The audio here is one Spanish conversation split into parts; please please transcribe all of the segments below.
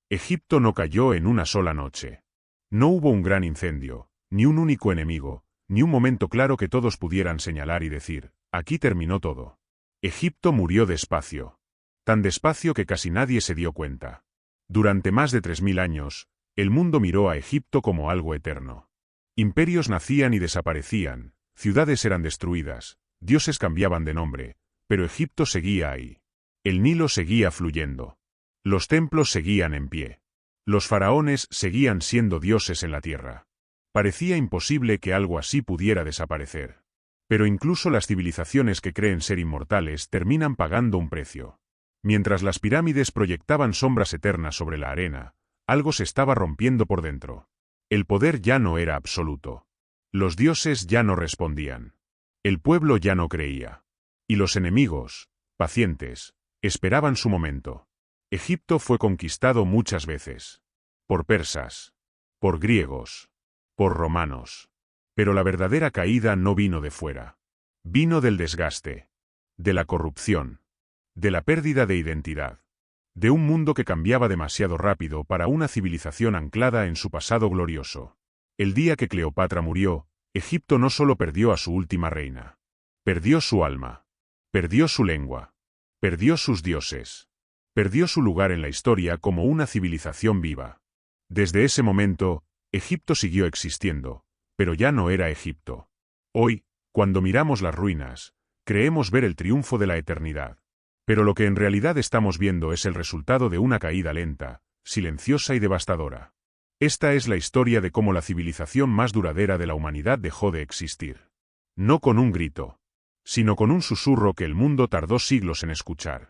Egipto no cayó en una sola noche. No hubo un gran incendio, ni un único enemigo, ni un momento claro que todos pudieran señalar y decir, aquí terminó todo. Egipto murió despacio. Tan despacio que casi nadie se dio cuenta. Durante más de 3000 años, el mundo miró a Egipto como algo eterno. Imperios nacían y desaparecían, ciudades eran destruidas, dioses cambiaban de nombre, pero Egipto seguía ahí. El Nilo seguía fluyendo. Los templos seguían en pie. Los faraones seguían siendo dioses en la tierra. Parecía imposible que algo así pudiera desaparecer. Pero incluso las civilizaciones que creen ser inmortales terminan pagando un precio. Mientras las pirámides proyectaban sombras eternas sobre la arena, algo se estaba rompiendo por dentro. El poder ya no era absoluto. Los dioses ya no respondían. El pueblo ya no creía. Y los enemigos, pacientes, esperaban su momento. Egipto fue conquistado muchas veces. Por persas. Por griegos. Por romanos. Pero la verdadera caída no vino de fuera. Vino del desgaste. De la corrupción. De la pérdida de identidad. De un mundo que cambiaba demasiado rápido para una civilización anclada en su pasado glorioso. El día que Cleopatra murió, Egipto no solo perdió a su última reina. Perdió su alma. Perdió su lengua. Perdió sus dioses. Perdió su lugar en la historia como una civilización viva. Desde ese momento, Egipto siguió existiendo, pero ya no era Egipto. Hoy, cuando miramos las ruinas, creemos ver el triunfo de la eternidad. Pero lo que en realidad estamos viendo es el resultado de una caída lenta, silenciosa y devastadora. Esta es la historia de cómo la civilización más duradera de la humanidad dejó de existir. No con un grito, sino con un susurro que el mundo tardó siglos en escuchar.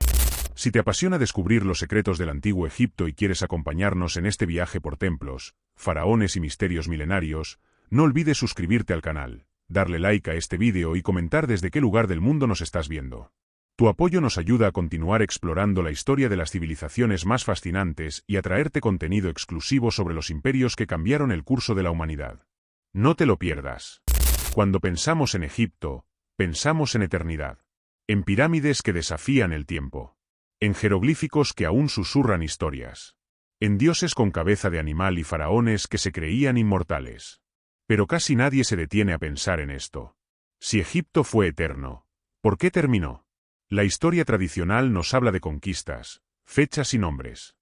Si te apasiona descubrir los secretos del antiguo Egipto y quieres acompañarnos en este viaje por templos, faraones y misterios milenarios, no olvides suscribirte al canal, darle like a este vídeo y comentar desde qué lugar del mundo nos estás viendo. Tu apoyo nos ayuda a continuar explorando la historia de las civilizaciones más fascinantes y a traerte contenido exclusivo sobre los imperios que cambiaron el curso de la humanidad. No te lo pierdas. Cuando pensamos en Egipto, pensamos en eternidad. En pirámides que desafían el tiempo. En jeroglíficos que aún susurran historias. En dioses con cabeza de animal y faraones que se creían inmortales. Pero casi nadie se detiene a pensar en esto. Si Egipto fue eterno, ¿por qué terminó? La historia tradicional nos habla de conquistas, fechas y nombres.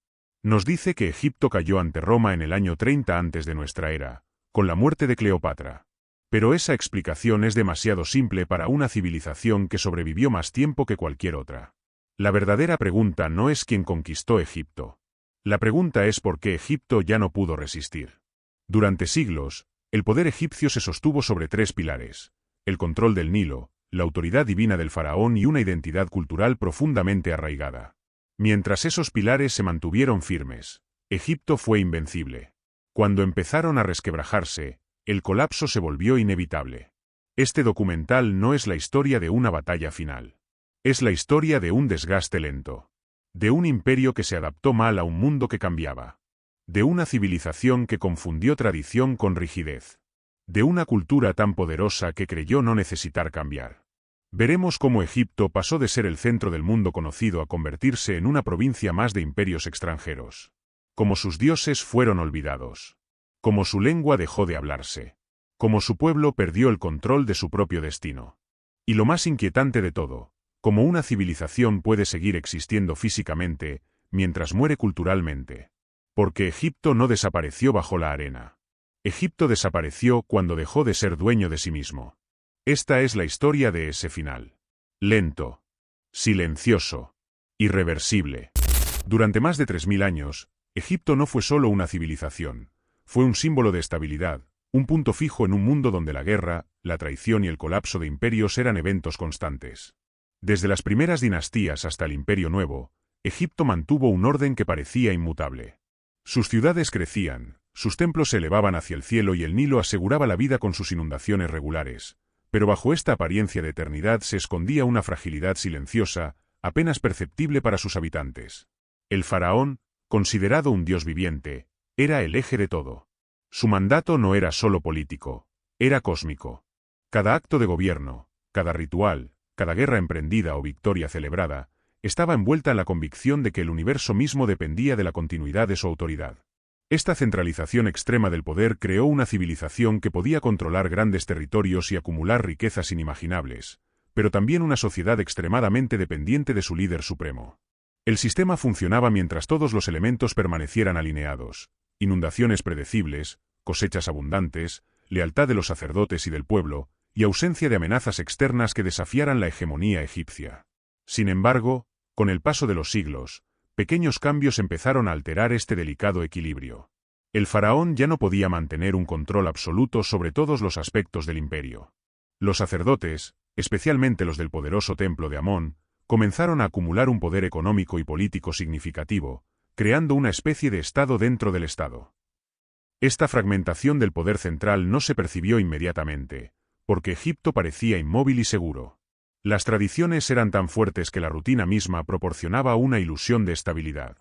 Nos dice que Egipto cayó ante Roma en el año 30 antes de nuestra era, con la muerte de Cleopatra. Pero esa explicación es demasiado simple para una civilización que sobrevivió más tiempo que cualquier otra. La verdadera pregunta no es quién conquistó Egipto. La pregunta es por qué Egipto ya no pudo resistir. Durante siglos, el poder egipcio se sostuvo sobre 3 pilares: el control del Nilo, la autoridad divina del faraón y una identidad cultural profundamente arraigada. Mientras esos pilares se mantuvieron firmes, Egipto fue invencible. Cuando empezaron a resquebrajarse, el colapso se volvió inevitable. Este documental no es la historia de una batalla final. Es la historia de un desgaste lento. De un imperio que se adaptó mal a un mundo que cambiaba. De una civilización que confundió tradición con rigidez. De una cultura tan poderosa que creyó no necesitar cambiar. Veremos cómo Egipto pasó de ser el centro del mundo conocido a convertirse en una provincia más de imperios extranjeros. Cómo sus dioses fueron olvidados. Cómo su lengua dejó de hablarse. Cómo su pueblo perdió el control de su propio destino. Y lo más inquietante de todo, cómo una civilización puede seguir existiendo físicamente, mientras muere culturalmente. Porque Egipto no desapareció bajo la arena. Egipto desapareció cuando dejó de ser dueño de sí mismo. Esta es la historia de ese final. Lento. Silencioso. Irreversible. Durante más de 3000 años, Egipto no fue solo una civilización. Fue un símbolo de estabilidad, un punto fijo en un mundo donde la guerra, la traición y el colapso de imperios eran eventos constantes. Desde las primeras dinastías hasta el Imperio Nuevo, Egipto mantuvo un orden que parecía inmutable. Sus ciudades crecían, sus templos se elevaban hacia el cielo y el Nilo aseguraba la vida con sus inundaciones regulares. Pero bajo esta apariencia de eternidad se escondía una fragilidad silenciosa, apenas perceptible para sus habitantes. El faraón, considerado un dios viviente, era el eje de todo. Su mandato no era solo político, era cósmico. Cada acto de gobierno, cada ritual, cada guerra emprendida o victoria celebrada, estaba envuelta en la convicción de que el universo mismo dependía de la continuidad de su autoridad. Esta centralización extrema del poder creó una civilización que podía controlar grandes territorios y acumular riquezas inimaginables, pero también una sociedad extremadamente dependiente de su líder supremo. El sistema funcionaba mientras todos los elementos permanecieran alineados: inundaciones predecibles, cosechas abundantes, lealtad de los sacerdotes y del pueblo, y ausencia de amenazas externas que desafiaran la hegemonía egipcia. Sin embargo, con el paso de los siglos, pequeños cambios empezaron a alterar este delicado equilibrio. El faraón ya no podía mantener un control absoluto sobre todos los aspectos del imperio. Los sacerdotes, especialmente los del poderoso templo de Amón, comenzaron a acumular un poder económico y político significativo, creando una especie de Estado dentro del Estado. Esta fragmentación del poder central no se percibió inmediatamente, porque Egipto parecía inmóvil y seguro. Las tradiciones eran tan fuertes que la rutina misma proporcionaba una ilusión de estabilidad.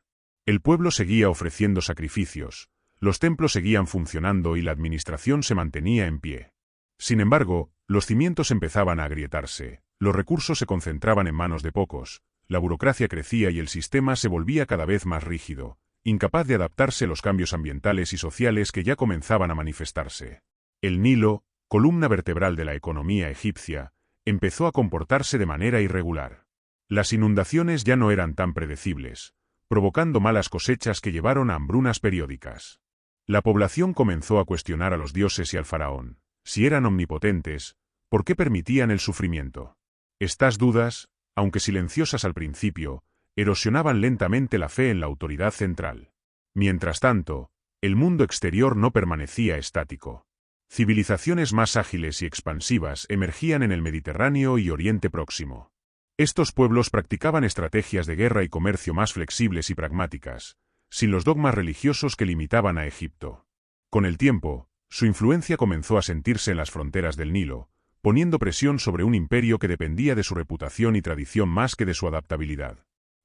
El pueblo seguía ofreciendo sacrificios, los templos seguían funcionando y la administración se mantenía en pie. Sin embargo, los cimientos empezaban a agrietarse, los recursos se concentraban en manos de pocos, la burocracia crecía y el sistema se volvía cada vez más rígido, incapaz de adaptarse a los cambios ambientales y sociales que ya comenzaban a manifestarse. El Nilo, columna vertebral de la economía egipcia, empezó a comportarse de manera irregular. Las inundaciones ya no eran tan predecibles, provocando malas cosechas que llevaron a hambrunas periódicas. La población comenzó a cuestionar a los dioses y al faraón. Si eran omnipotentes, ¿por qué permitían el sufrimiento? Estas dudas, aunque silenciosas al principio, erosionaban lentamente la fe en la autoridad central. Mientras tanto, el mundo exterior no permanecía estático. Civilizaciones más ágiles y expansivas emergían en el Mediterráneo y Oriente Próximo. Estos pueblos practicaban estrategias de guerra y comercio más flexibles y pragmáticas, sin los dogmas religiosos que limitaban a Egipto. Con el tiempo, su influencia comenzó a sentirse en las fronteras del Nilo, poniendo presión sobre un imperio que dependía de su reputación y tradición más que de su adaptabilidad.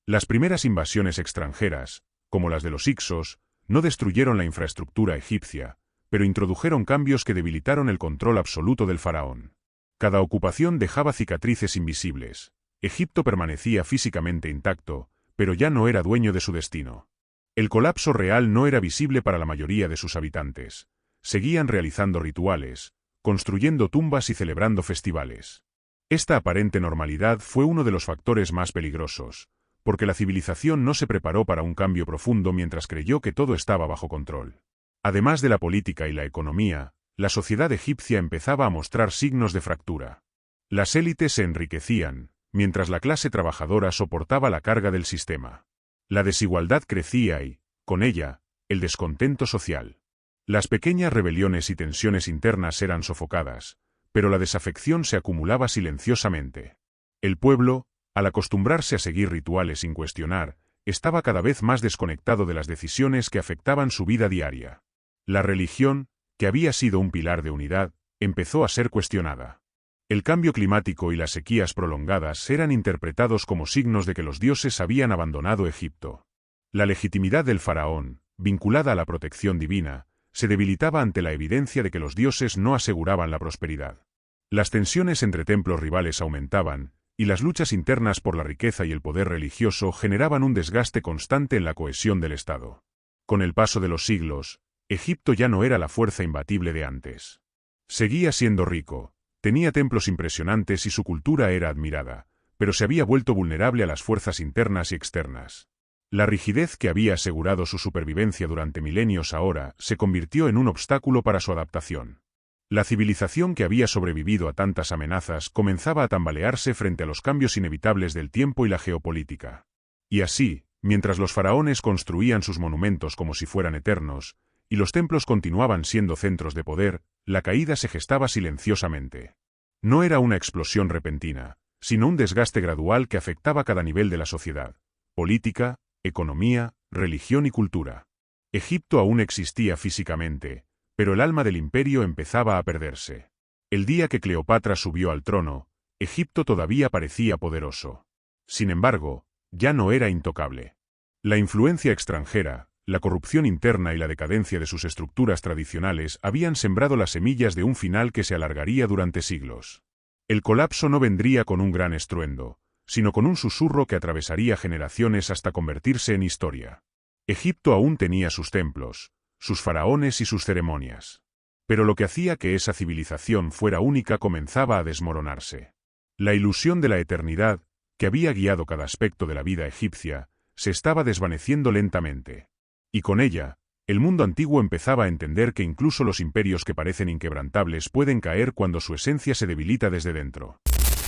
Las primeras invasiones extranjeras, como las de los Hicsos, no destruyeron la infraestructura egipcia, pero introdujeron cambios que debilitaron el control absoluto del faraón. Cada ocupación dejaba cicatrices invisibles. Egipto permanecía físicamente intacto, pero ya no era dueño de su destino. El colapso real no era visible para la mayoría de sus habitantes. Seguían realizando rituales, construyendo tumbas y celebrando festivales. Esta aparente normalidad fue uno de los factores más peligrosos, porque la civilización no se preparó para un cambio profundo mientras creyó que todo estaba bajo control. Además de la política y la economía, la sociedad egipcia empezaba a mostrar signos de fractura. Las élites se enriquecían, mientras la clase trabajadora soportaba la carga del sistema. La desigualdad crecía y, con ella, el descontento social. Las pequeñas rebeliones y tensiones internas eran sofocadas, pero la desafección se acumulaba silenciosamente. El pueblo, al acostumbrarse a seguir rituales sin cuestionar, estaba cada vez más desconectado de las decisiones que afectaban su vida diaria. La religión, que había sido un pilar de unidad, empezó a ser cuestionada. El cambio climático y las sequías prolongadas eran interpretados como signos de que los dioses habían abandonado Egipto. La legitimidad del faraón, vinculada a la protección divina, se debilitaba ante la evidencia de que los dioses no aseguraban la prosperidad. Las tensiones entre templos rivales aumentaban, y las luchas internas por la riqueza y el poder religioso generaban un desgaste constante en la cohesión del Estado. Con el paso de los siglos, Egipto ya no era la fuerza imbatible de antes. Seguía siendo rico, tenía templos impresionantes y su cultura era admirada, pero se había vuelto vulnerable a las fuerzas internas y externas. La rigidez que había asegurado su supervivencia durante milenios ahora se convirtió en un obstáculo para su adaptación. La civilización que había sobrevivido a tantas amenazas comenzaba a tambalearse frente a los cambios inevitables del tiempo y la geopolítica. Y así, mientras los faraones construían sus monumentos como si fueran eternos, y los templos continuaban siendo centros de poder, la caída se gestaba silenciosamente. No era una explosión repentina, sino un desgaste gradual que afectaba cada nivel de la sociedad: política, economía, religión y cultura. Egipto aún existía físicamente, pero el alma del imperio empezaba a perderse. El día que Cleopatra subió al trono, Egipto todavía parecía poderoso. Sin embargo, ya no era intocable. La influencia extranjera, la corrupción interna y la decadencia de sus estructuras tradicionales habían sembrado las semillas de un final que se alargaría durante siglos. El colapso no vendría con un gran estruendo, sino con un susurro que atravesaría generaciones hasta convertirse en historia. Egipto aún tenía sus templos, sus faraones y sus ceremonias. Pero lo que hacía que esa civilización fuera única comenzaba a desmoronarse. La ilusión de la eternidad, que había guiado cada aspecto de la vida egipcia, se estaba desvaneciendo lentamente. Y con ella, el mundo antiguo empezaba a entender que incluso los imperios que parecen inquebrantables pueden caer cuando su esencia se debilita desde dentro.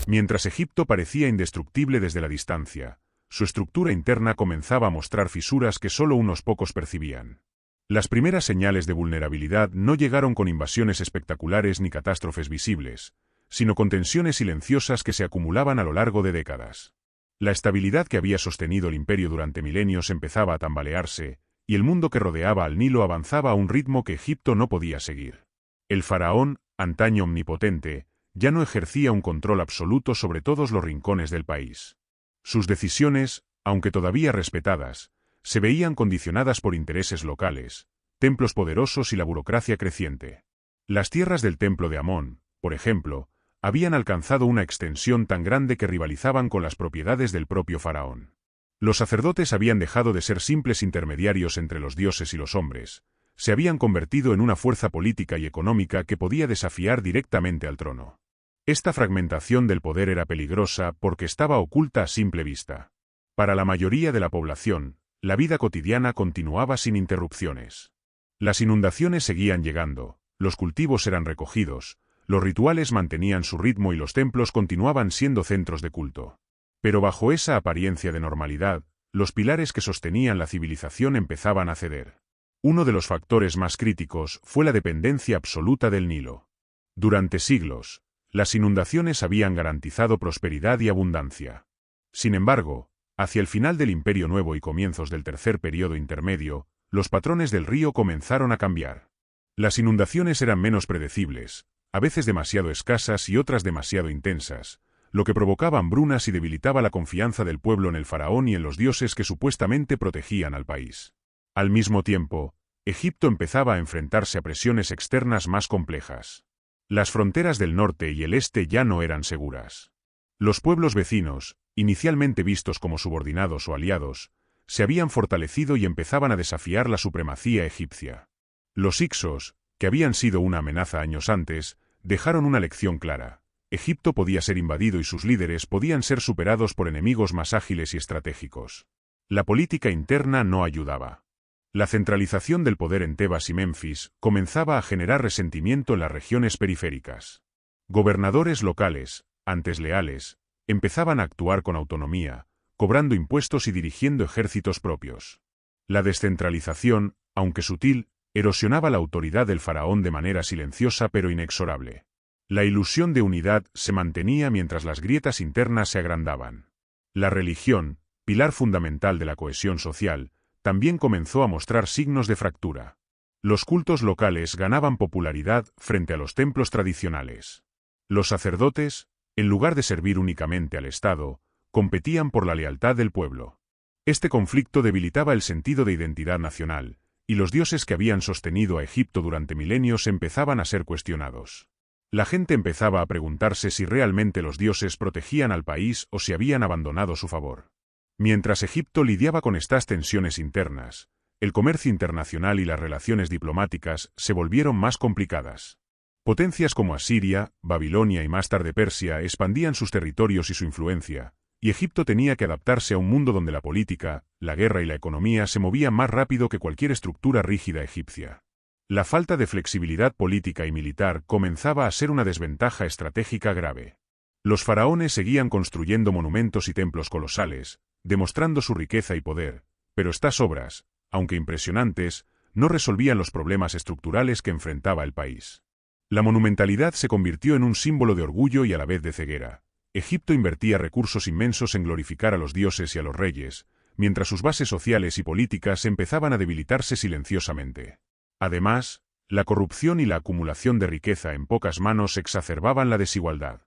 Mientras Egipto parecía indestructible desde la distancia, su estructura interna comenzaba a mostrar fisuras que solo unos pocos percibían. Las primeras señales de vulnerabilidad no llegaron con invasiones espectaculares ni catástrofes visibles, sino con tensiones silenciosas que se acumulaban a lo largo de décadas. La estabilidad que había sostenido el imperio durante milenios empezaba a tambalearse, y el mundo que rodeaba al Nilo avanzaba a un ritmo que Egipto no podía seguir. El faraón, antaño omnipotente, ya no ejercía un control absoluto sobre todos los rincones del país. Sus decisiones, aunque todavía respetadas, se veían condicionadas por intereses locales, templos poderosos y la burocracia creciente. Las tierras del templo de Amón, por ejemplo, habían alcanzado una extensión tan grande que rivalizaban con las propiedades del propio faraón. Los sacerdotes habían dejado de ser simples intermediarios entre los dioses y los hombres, se habían convertido en una fuerza política y económica que podía desafiar directamente al trono. Esta fragmentación del poder era peligrosa porque estaba oculta a simple vista. Para la mayoría de la población, la vida cotidiana continuaba sin interrupciones. Las inundaciones seguían llegando, los cultivos eran recogidos, los rituales mantenían su ritmo y los templos continuaban siendo centros de culto. Pero bajo esa apariencia de normalidad, los pilares que sostenían la civilización empezaban a ceder. Uno de los factores más críticos fue la dependencia absoluta del Nilo. Durante siglos, las inundaciones habían garantizado prosperidad y abundancia. Sin embargo, hacia el final del Imperio Nuevo y comienzos del tercer periodo intermedio, los patrones del río comenzaron a cambiar. Las inundaciones eran menos predecibles, a veces demasiado escasas y otras demasiado intensas, lo que provocaba hambrunas y debilitaba la confianza del pueblo en el faraón y en los dioses que supuestamente protegían al país. Al mismo tiempo, Egipto empezaba a enfrentarse a presiones externas más complejas. Las fronteras del norte y el este ya no eran seguras. Los pueblos vecinos, inicialmente vistos como subordinados o aliados, se habían fortalecido y empezaban a desafiar la supremacía egipcia. Los hicsos, que habían sido una amenaza años antes, dejaron una lección clara. Egipto podía ser invadido y sus líderes podían ser superados por enemigos más ágiles y estratégicos. La política interna no ayudaba. La centralización del poder en Tebas y Memphis comenzaba a generar resentimiento en las regiones periféricas. Gobernadores locales, antes leales, empezaban a actuar con autonomía, cobrando impuestos y dirigiendo ejércitos propios. La descentralización, aunque sutil, erosionaba la autoridad del faraón de manera silenciosa pero inexorable. La ilusión de unidad se mantenía mientras las grietas internas se agrandaban. La religión, pilar fundamental de la cohesión social, también comenzó a mostrar signos de fractura. Los cultos locales ganaban popularidad frente a los templos tradicionales. Los sacerdotes, en lugar de servir únicamente al Estado, competían por la lealtad del pueblo. Este conflicto debilitaba el sentido de identidad nacional, y los dioses que habían sostenido a Egipto durante milenios empezaban a ser cuestionados. La gente empezaba a preguntarse si realmente los dioses protegían al país o si habían abandonado su favor. Mientras Egipto lidiaba con estas tensiones internas, el comercio internacional y las relaciones diplomáticas se volvieron más complicadas. Potencias como Asiria, Babilonia y más tarde Persia expandían sus territorios y su influencia, y Egipto tenía que adaptarse a un mundo donde la política, la guerra y la economía se movían más rápido que cualquier estructura rígida egipcia. La falta de flexibilidad política y militar comenzaba a ser una desventaja estratégica grave. Los faraones seguían construyendo monumentos y templos colosales, demostrando su riqueza y poder, pero estas obras, aunque impresionantes, no resolvían los problemas estructurales que enfrentaba el país. La monumentalidad se convirtió en un símbolo de orgullo y a la vez de ceguera. Egipto invertía recursos inmensos en glorificar a los dioses y a los reyes, mientras sus bases sociales y políticas empezaban a debilitarse silenciosamente. Además, la corrupción y la acumulación de riqueza en pocas manos exacerbaban la desigualdad.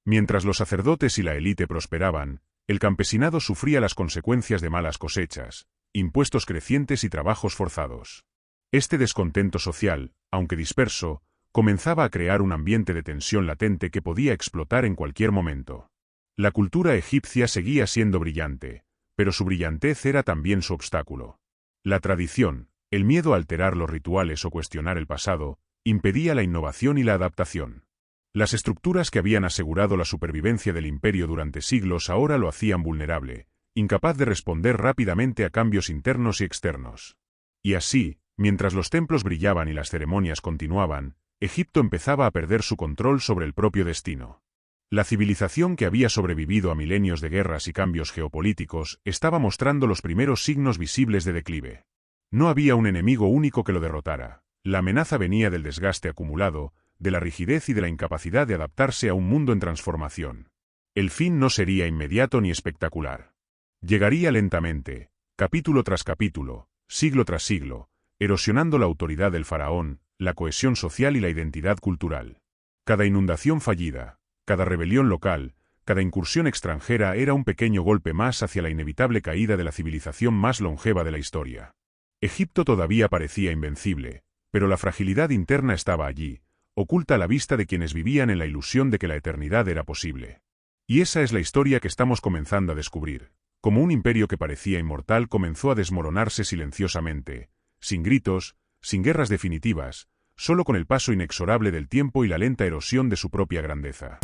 Mientras los sacerdotes y la élite prosperaban, el campesinado sufría las consecuencias de malas cosechas, impuestos crecientes y trabajos forzados. Este descontento social, aunque disperso, comenzaba a crear un ambiente de tensión latente que podía explotar en cualquier momento. La cultura egipcia seguía siendo brillante, pero su brillantez era también su obstáculo. La tradición, el miedo a alterar los rituales o cuestionar el pasado, impedía la innovación y la adaptación. Las estructuras que habían asegurado la supervivencia del imperio durante siglos ahora lo hacían vulnerable, incapaz de responder rápidamente a cambios internos y externos. Y así, mientras los templos brillaban y las ceremonias continuaban, Egipto empezaba a perder su control sobre el propio destino. La civilización que había sobrevivido a milenios de guerras y cambios geopolíticos estaba mostrando los primeros signos visibles de declive. No había un enemigo único que lo derrotara. La amenaza venía del desgaste acumulado, de la rigidez y de la incapacidad de adaptarse a un mundo en transformación. El fin no sería inmediato ni espectacular. Llegaría lentamente, capítulo tras capítulo, siglo tras siglo, erosionando la autoridad del faraón, la cohesión social y la identidad cultural. Cada inundación fallida, cada rebelión local, cada incursión extranjera era un pequeño golpe más hacia la inevitable caída de la civilización más longeva de la historia. Egipto todavía parecía invencible, pero la fragilidad interna estaba allí, oculta a la vista de quienes vivían en la ilusión de que la eternidad era posible. Y esa es la historia que estamos comenzando a descubrir. Como un imperio que parecía inmortal comenzó a desmoronarse silenciosamente, sin gritos, sin guerras definitivas, solo con el paso inexorable del tiempo y la lenta erosión de su propia grandeza.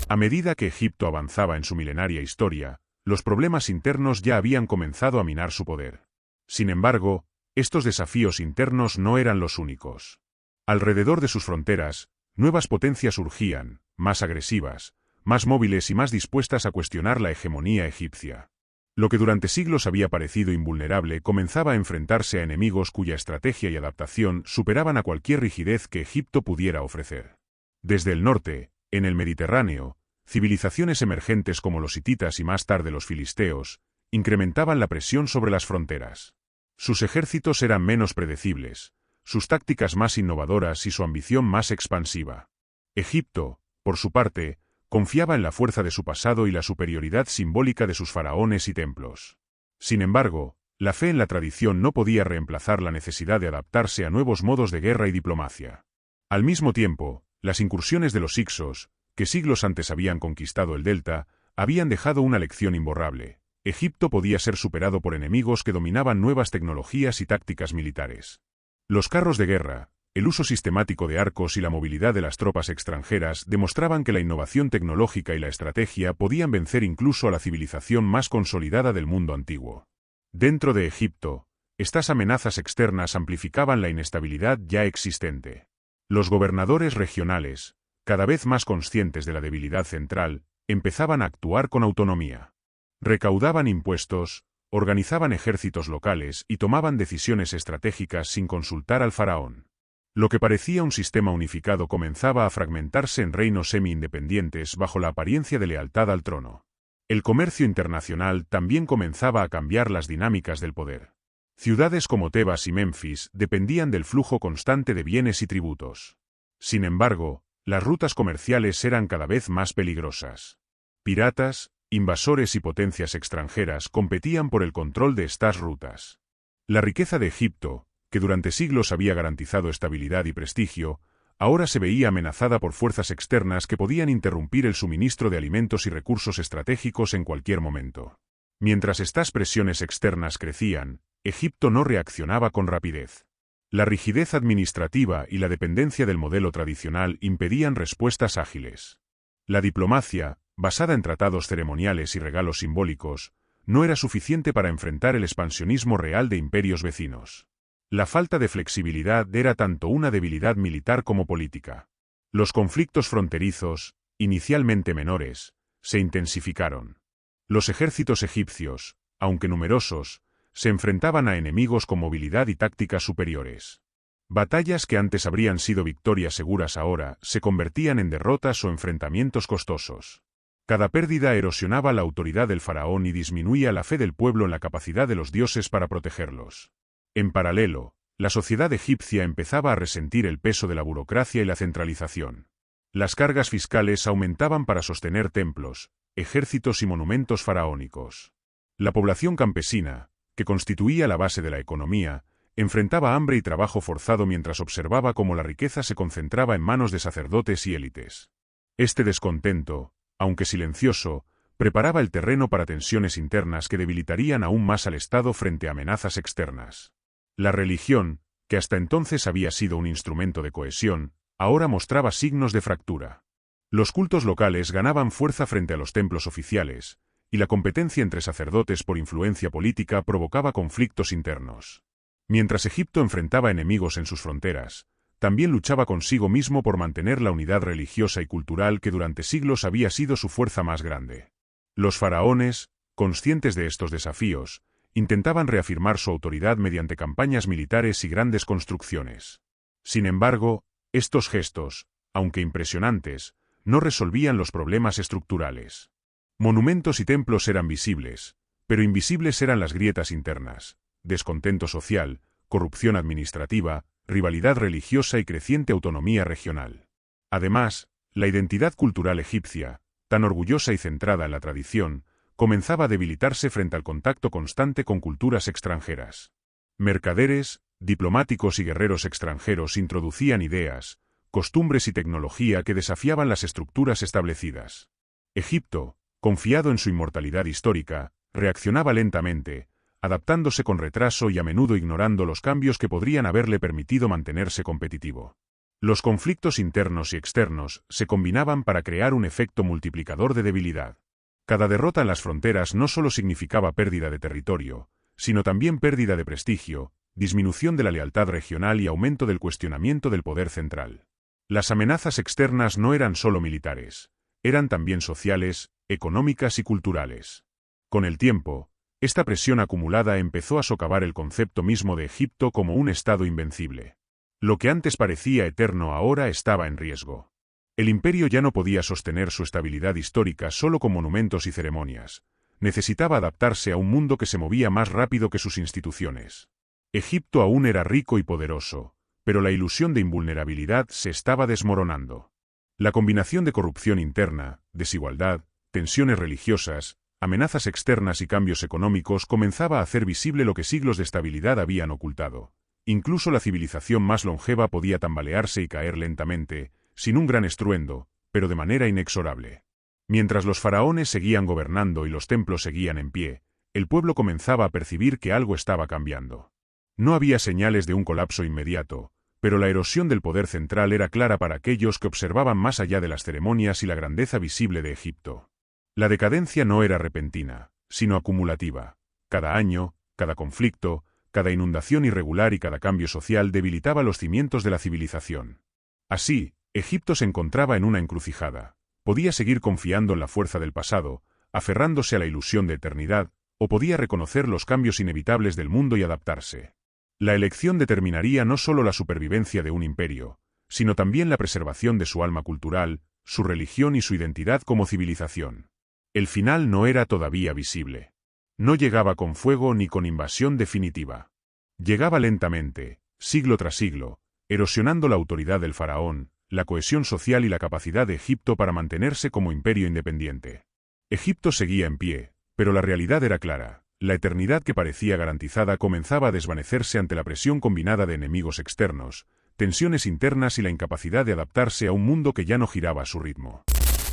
A medida que Egipto avanzaba en su milenaria historia, los problemas internos ya habían comenzado a minar su poder. Sin embargo, estos desafíos internos no eran los únicos. Alrededor de sus fronteras, nuevas potencias surgían, más agresivas, más móviles y más dispuestas a cuestionar la hegemonía egipcia. Lo que durante siglos había parecido invulnerable comenzaba a enfrentarse a enemigos cuya estrategia y adaptación superaban a cualquier rigidez que Egipto pudiera ofrecer. Desde el norte, en el Mediterráneo, civilizaciones emergentes como los hititas y más tarde los filisteos, incrementaban la presión sobre las fronteras. Sus ejércitos eran menos predecibles, sus tácticas más innovadoras y su ambición más expansiva. Egipto, por su parte, confiaba en la fuerza de su pasado y la superioridad simbólica de sus faraones y templos. Sin embargo, la fe en la tradición no podía reemplazar la necesidad de adaptarse a nuevos modos de guerra y diplomacia. Al mismo tiempo, las incursiones de los hicsos, que siglos antes habían conquistado el delta, habían dejado una lección imborrable. Egipto podía ser superado por enemigos que dominaban nuevas tecnologías y tácticas militares. Los carros de guerra, el uso sistemático de arcos y la movilidad de las tropas extranjeras demostraban que la innovación tecnológica y la estrategia podían vencer incluso a la civilización más consolidada del mundo antiguo. Dentro de Egipto, estas amenazas externas amplificaban la inestabilidad ya existente. Los gobernadores regionales, cada vez más conscientes de la debilidad central, empezaban a actuar con autonomía. Recaudaban impuestos, organizaban ejércitos locales y tomaban decisiones estratégicas sin consultar al faraón. Lo que parecía un sistema unificado comenzaba a fragmentarse en reinos semi-independientes bajo la apariencia de lealtad al trono. El comercio internacional también comenzaba a cambiar las dinámicas del poder. Ciudades como Tebas y Memphis dependían del flujo constante de bienes y tributos. Sin embargo, las rutas comerciales eran cada vez más peligrosas. Piratas, invasores y potencias extranjeras competían por el control de estas rutas. La riqueza de Egipto, que durante siglos había garantizado estabilidad y prestigio, ahora se veía amenazada por fuerzas externas que podían interrumpir el suministro de alimentos y recursos estratégicos en cualquier momento. Mientras estas presiones externas crecían, Egipto no reaccionaba con rapidez. La rigidez administrativa y la dependencia del modelo tradicional impedían respuestas ágiles. La diplomacia, basada en tratados ceremoniales y regalos simbólicos, no era suficiente para enfrentar el expansionismo real de imperios vecinos. La falta de flexibilidad era tanto una debilidad militar como política. Los conflictos fronterizos, inicialmente menores, se intensificaron. Los ejércitos egipcios, aunque numerosos, se enfrentaban a enemigos con movilidad y tácticas superiores. Batallas que antes habrían sido victorias seguras ahora se convertían en derrotas o enfrentamientos costosos. Cada pérdida erosionaba la autoridad del faraón y disminuía la fe del pueblo en la capacidad de los dioses para protegerlos. En paralelo, la sociedad egipcia empezaba a resentir el peso de la burocracia y la centralización. Las cargas fiscales aumentaban para sostener templos, ejércitos y monumentos faraónicos. La población campesina, que constituía la base de la economía, enfrentaba hambre y trabajo forzado mientras observaba cómo la riqueza se concentraba en manos de sacerdotes y élites. Este descontento, aunque silencioso, Preparaba el terreno para tensiones internas que debilitarían aún más al Estado frente a amenazas externas. La religión, que hasta entonces había sido un instrumento de cohesión, ahora mostraba signos de fractura. Los cultos locales ganaban fuerza frente a los templos oficiales, y la competencia entre sacerdotes por influencia política provocaba conflictos internos. Mientras Egipto enfrentaba enemigos en sus fronteras, también luchaba consigo mismo por mantener la unidad religiosa y cultural que durante siglos había sido su fuerza más grande. Los faraones, conscientes de estos desafíos, intentaban reafirmar su autoridad mediante campañas militares y grandes construcciones. Sin embargo, estos gestos, aunque impresionantes, no resolvían los problemas estructurales. Monumentos y templos eran visibles, pero invisibles eran las grietas internas, descontento social, corrupción administrativa, rivalidad religiosa y creciente autonomía regional. Además, la identidad cultural egipcia, tan orgullosa y centrada en la tradición, comenzaba a debilitarse frente al contacto constante con culturas extranjeras. Mercaderes, diplomáticos y guerreros extranjeros introducían ideas, costumbres y tecnología que desafiaban las estructuras establecidas. Egipto, confiado en su inmortalidad histórica, reaccionaba lentamente, adaptándose con retraso y a menudo ignorando los cambios que podrían haberle permitido mantenerse competitivo. Los conflictos internos y externos se combinaban para crear un efecto multiplicador de debilidad. Cada derrota en las fronteras no solo significaba pérdida de territorio, sino también pérdida de prestigio, disminución de la lealtad regional y aumento del cuestionamiento del poder central. Las amenazas externas no eran solo militares, eran también sociales, económicas y culturales. Con el tiempo, esta presión acumulada empezó a socavar el concepto mismo de Egipto como un estado invencible. Lo que antes parecía eterno ahora estaba en riesgo. El imperio ya no podía sostener su estabilidad histórica solo con monumentos y ceremonias. Necesitaba adaptarse a un mundo que se movía más rápido que sus instituciones. Egipto aún era rico y poderoso, pero la ilusión de invulnerabilidad se estaba desmoronando. La combinación de corrupción interna, desigualdad, tensiones religiosas, amenazas externas y cambios económicos comenzaba a hacer visible lo que siglos de estabilidad habían ocultado. Incluso la civilización más longeva podía tambalearse y caer lentamente, sin un gran estruendo, pero de manera inexorable. Mientras los faraones seguían gobernando y los templos seguían en pie, el pueblo comenzaba a percibir que algo estaba cambiando. No había señales de un colapso inmediato, pero la erosión del poder central era clara para aquellos que observaban más allá de las ceremonias y la grandeza visible de Egipto. La decadencia no era repentina, sino acumulativa. Cada año, cada conflicto, cada inundación irregular y cada cambio social debilitaba los cimientos de la civilización. Así, Egipto se encontraba en una encrucijada. Podía seguir confiando en la fuerza del pasado, aferrándose a la ilusión de eternidad, o podía reconocer los cambios inevitables del mundo y adaptarse. La elección determinaría no solo la supervivencia de un imperio, sino también la preservación de su alma cultural, su religión y su identidad como civilización. El final no era todavía visible. No llegaba con fuego ni con invasión definitiva. Llegaba lentamente, siglo tras siglo, erosionando la autoridad del faraón, la cohesión social y la capacidad de Egipto para mantenerse como imperio independiente. Egipto seguía en pie, pero la realidad era clara. La eternidad que parecía garantizada comenzaba a desvanecerse ante la presión combinada de enemigos externos, tensiones internas y la incapacidad de adaptarse a un mundo que ya no giraba a su ritmo.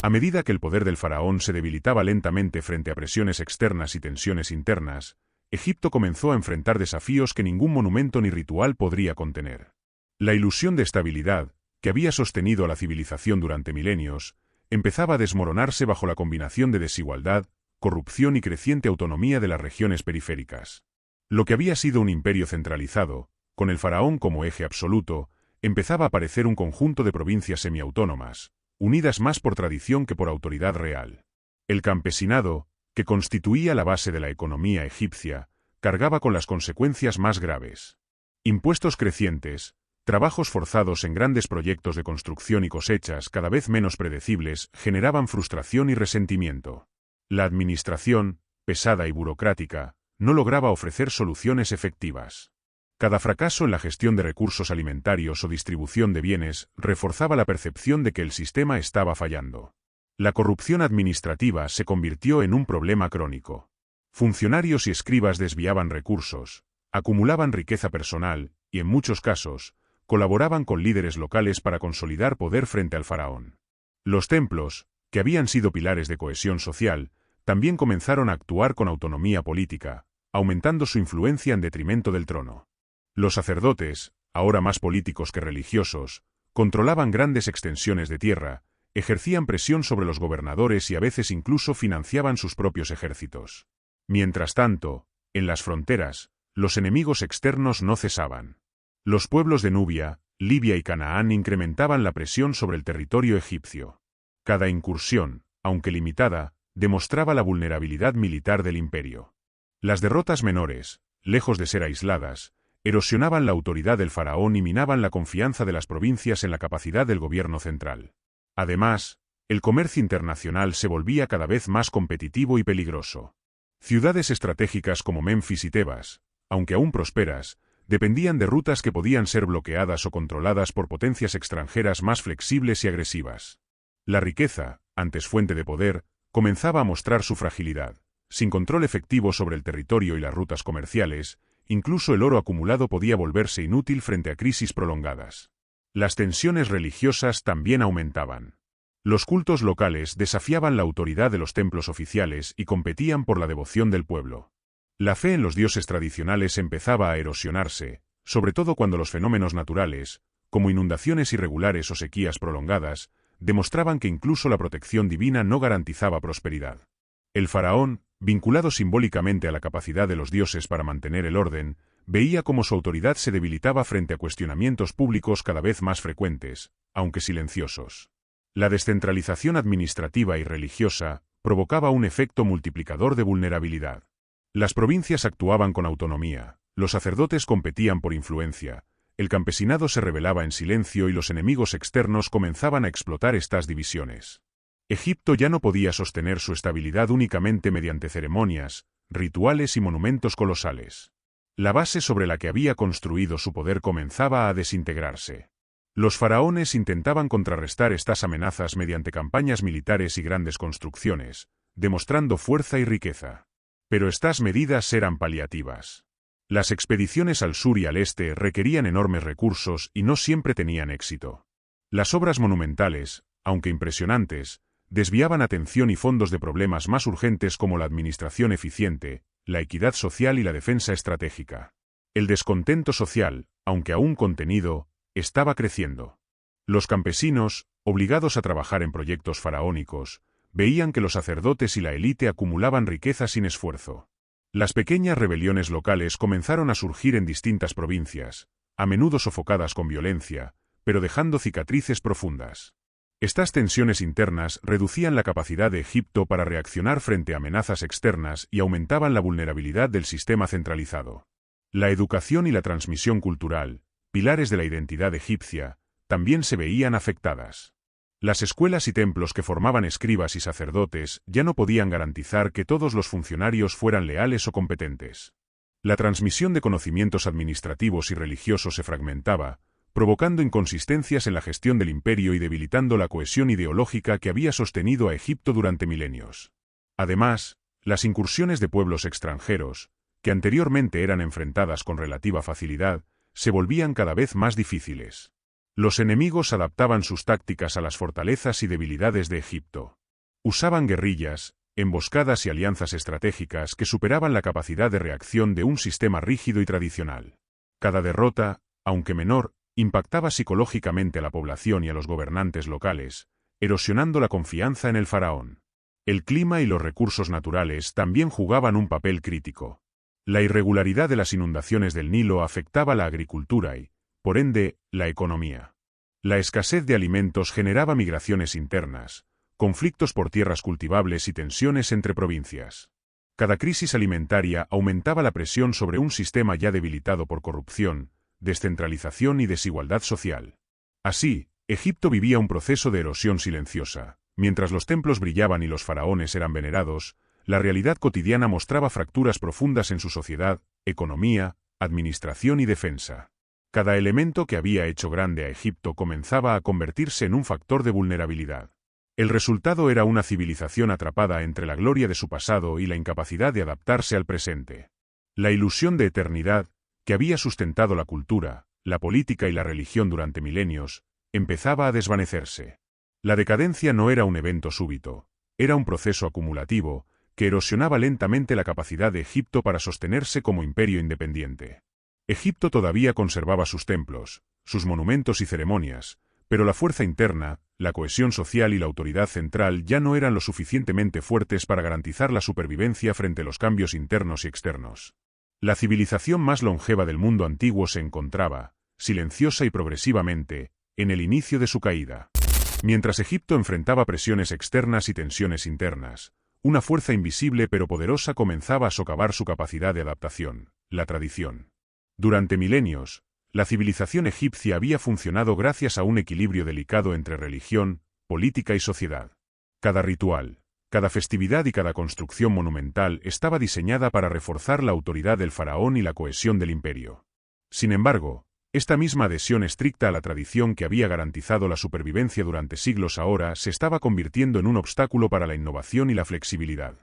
A medida que el poder del faraón se debilitaba lentamente frente a presiones externas y tensiones internas, Egipto comenzó a enfrentar desafíos que ningún monumento ni ritual podría contener. La ilusión de estabilidad, que había sostenido a la civilización durante milenios, empezaba a desmoronarse bajo la combinación de desigualdad, corrupción y creciente autonomía de las regiones periféricas. Lo que había sido un imperio centralizado, con el faraón como eje absoluto, empezaba a parecer un conjunto de provincias semiautónomas, unidas más por tradición que por autoridad real. El campesinado, que constituía la base de la economía egipcia, cargaba con las consecuencias más graves. Impuestos crecientes, trabajos forzados en grandes proyectos de construcción y cosechas cada vez menos predecibles generaban frustración y resentimiento. La administración, pesada y burocrática, no lograba ofrecer soluciones efectivas. Cada fracaso en la gestión de recursos alimentarios o distribución de bienes reforzaba la percepción de que el sistema estaba fallando. La corrupción administrativa se convirtió en un problema crónico. Funcionarios y escribas desviaban recursos, acumulaban riqueza personal y, en muchos casos, colaboraban con líderes locales para consolidar poder frente al faraón. Los templos, que habían sido pilares de cohesión social, también comenzaron a actuar con autonomía política, aumentando su influencia en detrimento del trono. Los sacerdotes, ahora más políticos que religiosos, controlaban grandes extensiones de tierra, ejercían presión sobre los gobernadores y a veces incluso financiaban sus propios ejércitos. Mientras tanto, en las fronteras, los enemigos externos no cesaban. Los pueblos de Nubia, Libia y Canaán incrementaban la presión sobre el territorio egipcio. Cada incursión, aunque limitada, demostraba la vulnerabilidad militar del imperio. Las derrotas menores, lejos de ser aisladas, erosionaban la autoridad del faraón y minaban la confianza de las provincias en la capacidad del gobierno central. Además, el comercio internacional se volvía cada vez más competitivo y peligroso. Ciudades estratégicas como Memphis y Tebas, aunque aún prósperas, dependían de rutas que podían ser bloqueadas o controladas por potencias extranjeras más flexibles y agresivas. La riqueza, antes fuente de poder, comenzaba a mostrar su fragilidad. Sin control efectivo sobre el territorio y las rutas comerciales, incluso el oro acumulado podía volverse inútil frente a crisis prolongadas. Las tensiones religiosas también aumentaban. Los cultos locales desafiaban la autoridad de los templos oficiales y competían por la devoción del pueblo. La fe en los dioses tradicionales empezaba a erosionarse, sobre todo cuando los fenómenos naturales, como inundaciones irregulares o sequías prolongadas, demostraban que incluso la protección divina no garantizaba prosperidad. El faraón, vinculado simbólicamente a la capacidad de los dioses para mantener el orden, veía cómo su autoridad se debilitaba frente a cuestionamientos públicos cada vez más frecuentes, aunque silenciosos. La descentralización administrativa y religiosa provocaba un efecto multiplicador de vulnerabilidad. Las provincias actuaban con autonomía, los sacerdotes competían por influencia, el campesinado se rebelaba en silencio y los enemigos externos comenzaban a explotar estas divisiones. Egipto ya no podía sostener su estabilidad únicamente mediante ceremonias, rituales y monumentos colosales. La base sobre la que había construido su poder comenzaba a desintegrarse. Los faraones intentaban contrarrestar estas amenazas mediante campañas militares y grandes construcciones, demostrando fuerza y riqueza. Pero estas medidas eran paliativas. Las expediciones al sur y al este requerían enormes recursos y no siempre tenían éxito. Las obras monumentales, aunque impresionantes, desviaban atención y fondos de problemas más urgentes como la administración eficiente, la equidad social y la defensa estratégica. El descontento social, aunque aún contenido, estaba creciendo. Los campesinos, obligados a trabajar en proyectos faraónicos, veían que los sacerdotes y la élite acumulaban riqueza sin esfuerzo. Las pequeñas rebeliones locales comenzaron a surgir en distintas provincias, a menudo sofocadas con violencia, pero dejando cicatrices profundas. Estas tensiones internas reducían la capacidad de Egipto para reaccionar frente a amenazas externas y aumentaban la vulnerabilidad del sistema centralizado. La educación y la transmisión cultural, pilares de la identidad egipcia, también se veían afectadas. Las escuelas y templos que formaban escribas y sacerdotes ya no podían garantizar que todos los funcionarios fueran leales o competentes. La transmisión de conocimientos administrativos y religiosos se fragmentaba, provocando inconsistencias en la gestión del imperio y debilitando la cohesión ideológica que había sostenido a Egipto durante milenios. Además, las incursiones de pueblos extranjeros, que anteriormente eran enfrentadas con relativa facilidad, se volvían cada vez más difíciles. Los enemigos adaptaban sus tácticas a las fortalezas y debilidades de Egipto. Usaban guerrillas, emboscadas y alianzas estratégicas que superaban la capacidad de reacción de un sistema rígido y tradicional. Cada derrota, aunque menor, impactaba psicológicamente a la población y a los gobernantes locales, erosionando la confianza en el faraón. El clima y los recursos naturales también jugaban un papel crítico. La irregularidad de las inundaciones del Nilo afectaba la agricultura y, por ende, la economía. La escasez de alimentos generaba migraciones internas, conflictos por tierras cultivables y tensiones entre provincias. Cada crisis alimentaria aumentaba la presión sobre un sistema ya debilitado por corrupción, descentralización y desigualdad social. Así, Egipto vivía un proceso de erosión silenciosa. Mientras los templos brillaban y los faraones eran venerados, la realidad cotidiana mostraba fracturas profundas en su sociedad, economía, administración y defensa. Cada elemento que había hecho grande a Egipto comenzaba a convertirse en un factor de vulnerabilidad. El resultado era una civilización atrapada entre la gloria de su pasado y la incapacidad de adaptarse al presente. La ilusión de eternidad, que había sustentado la cultura, la política y la religión durante milenios, empezaba a desvanecerse. La decadencia no era un evento súbito, era un proceso acumulativo, que erosionaba lentamente la capacidad de Egipto para sostenerse como imperio independiente. Egipto todavía conservaba sus templos, sus monumentos y ceremonias, pero la fuerza interna, la cohesión social y la autoridad central ya no eran lo suficientemente fuertes para garantizar la supervivencia frente a los cambios internos y externos. La civilización más longeva del mundo antiguo se encontraba, silenciosa y progresivamente, en el inicio de su caída. Mientras Egipto enfrentaba presiones externas y tensiones internas, una fuerza invisible pero poderosa comenzaba a socavar su capacidad de adaptación, la tradición. Durante milenios, la civilización egipcia había funcionado gracias a un equilibrio delicado entre religión, política y sociedad. Cada ritual, cada festividad y cada construcción monumental estaba diseñada para reforzar la autoridad del faraón y la cohesión del imperio. Sin embargo, esta misma adhesión estricta a la tradición que había garantizado la supervivencia durante siglos ahora se estaba convirtiendo en un obstáculo para la innovación y la flexibilidad.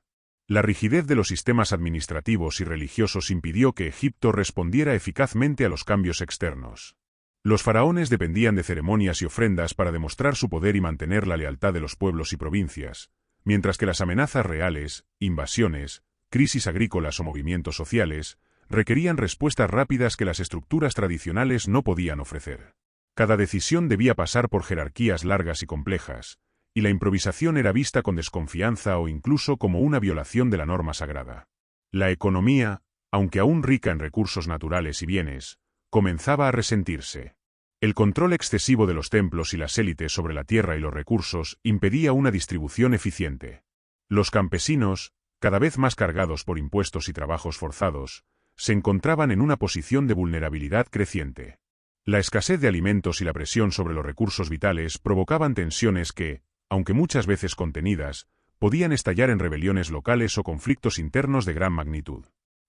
La rigidez de los sistemas administrativos y religiosos impidió que Egipto respondiera eficazmente a los cambios externos. Los faraones dependían de ceremonias y ofrendas para demostrar su poder y mantener la lealtad de los pueblos y provincias, mientras que las amenazas reales, invasiones, crisis agrícolas o movimientos sociales, requerían respuestas rápidas que las estructuras tradicionales no podían ofrecer. Cada decisión debía pasar por jerarquías largas y complejas, y la improvisación era vista con desconfianza o incluso como una violación de la norma sagrada. La economía, aunque aún rica en recursos naturales y bienes, comenzaba a resentirse. El control excesivo de los templos y las élites sobre la tierra y los recursos impedía una distribución eficiente. Los campesinos, cada vez más cargados por impuestos y trabajos forzados, se encontraban en una posición de vulnerabilidad creciente. La escasez de alimentos y la presión sobre los recursos vitales provocaban tensiones que, aunque muchas veces contenidas, podían estallar en rebeliones locales o conflictos internos de gran magnitud.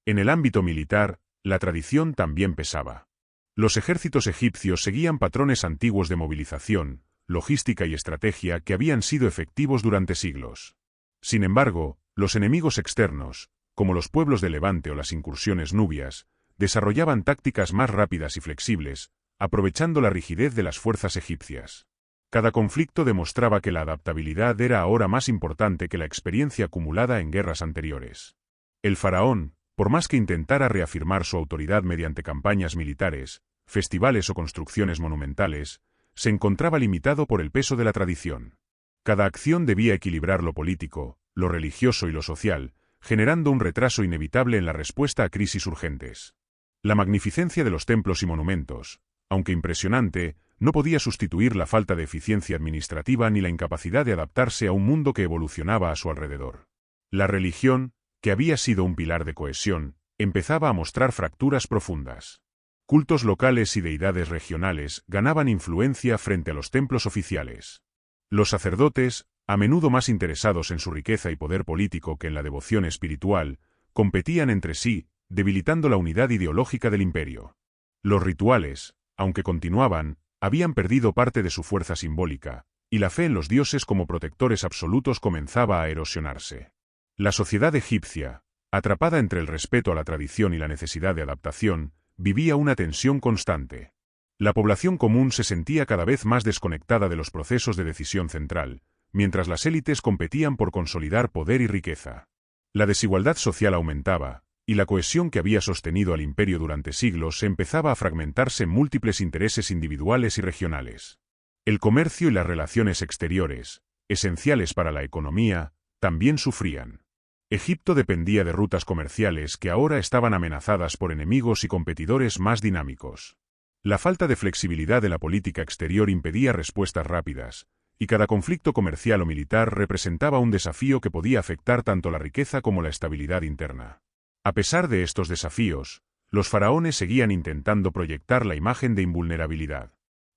En el ámbito militar, la tradición también pesaba. Los ejércitos egipcios seguían patrones antiguos de movilización, logística y estrategia que habían sido efectivos durante siglos. Sin embargo, los enemigos externos, como los pueblos de Levante o las incursiones nubias, desarrollaban tácticas más rápidas y flexibles, aprovechando la rigidez de las fuerzas egipcias. Cada conflicto demostraba que la adaptabilidad era ahora más importante que la experiencia acumulada en guerras anteriores. El faraón, por más que intentara reafirmar su autoridad mediante campañas militares, festivales o construcciones monumentales, se encontraba limitado por el peso de la tradición. Cada acción debía equilibrar lo político, lo religioso y lo social, generando un retraso inevitable en la respuesta a crisis urgentes. La magnificencia de los templos y monumentos, aunque impresionante, no podía sustituir la falta de eficiencia administrativa ni la incapacidad de adaptarse a un mundo que evolucionaba a su alrededor. La religión, que había sido un pilar de cohesión, empezaba a mostrar fracturas profundas. Cultos locales y deidades regionales ganaban influencia frente a los templos oficiales. Los sacerdotes, a menudo más interesados en su riqueza y poder político que en la devoción espiritual, competían entre sí, debilitando la unidad ideológica del imperio. Los rituales, aunque continuaban, habían perdido parte de su fuerza simbólica, y la fe en los dioses como protectores absolutos comenzaba a erosionarse. La sociedad egipcia, atrapada entre el respeto a la tradición y la necesidad de adaptación, vivía una tensión constante. La población común se sentía cada vez más desconectada de los procesos de decisión central, mientras las élites competían por consolidar poder y riqueza. La desigualdad social aumentaba, y la cohesión que había sostenido al imperio durante siglos empezaba a fragmentarse en múltiples intereses individuales y regionales. El comercio y las relaciones exteriores, esenciales para la economía, también sufrían. Egipto dependía de rutas comerciales que ahora estaban amenazadas por enemigos y competidores más dinámicos. La falta de flexibilidad de la política exterior impedía respuestas rápidas, y cada conflicto comercial o militar representaba un desafío que podía afectar tanto la riqueza como la estabilidad interna. A pesar de estos desafíos, los faraones seguían intentando proyectar la imagen de invulnerabilidad.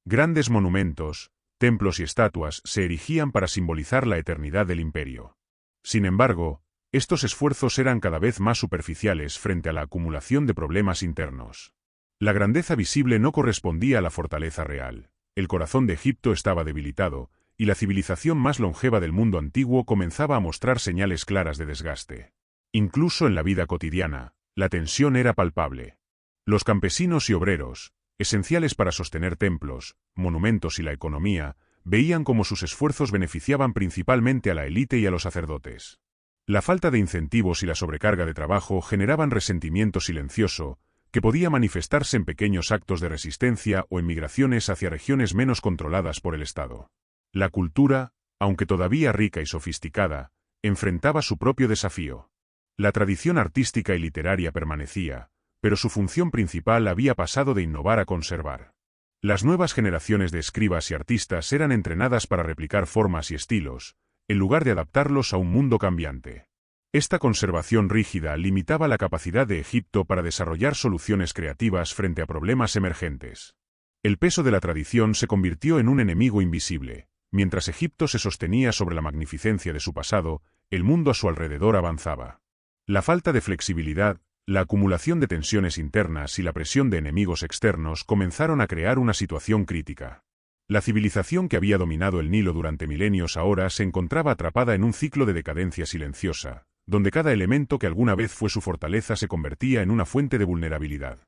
Grandes monumentos, templos y estatuas se erigían para simbolizar la eternidad del imperio. Sin embargo, estos esfuerzos eran cada vez más superficiales frente a la acumulación de problemas internos. La grandeza visible no correspondía a la fortaleza real, el corazón de Egipto estaba debilitado, y la civilización más longeva del mundo antiguo comenzaba a mostrar señales claras de desgaste. Incluso en la vida cotidiana, la tensión era palpable. Los campesinos y obreros, esenciales para sostener templos, monumentos y la economía, veían cómo sus esfuerzos beneficiaban principalmente a la élite y a los sacerdotes. La falta de incentivos y la sobrecarga de trabajo generaban resentimiento silencioso, que podía manifestarse en pequeños actos de resistencia o en migraciones hacia regiones menos controladas por el Estado. La cultura, aunque todavía rica y sofisticada, enfrentaba su propio desafío. La tradición artística y literaria permanecía, pero su función principal había pasado de innovar a conservar. Las nuevas generaciones de escribas y artistas eran entrenadas para replicar formas y estilos, en lugar de adaptarlos a un mundo cambiante. Esta conservación rígida limitaba la capacidad de Egipto para desarrollar soluciones creativas frente a problemas emergentes. El peso de la tradición se convirtió en un enemigo invisible. Mientras Egipto se sostenía sobre la magnificencia de su pasado, el mundo a su alrededor avanzaba. La falta de flexibilidad, la acumulación de tensiones internas y la presión de enemigos externos comenzaron a crear una situación crítica. La civilización que había dominado el Nilo durante milenios ahora se encontraba atrapada en un ciclo de decadencia silenciosa, donde cada elemento que alguna vez fue su fortaleza se convertía en una fuente de vulnerabilidad.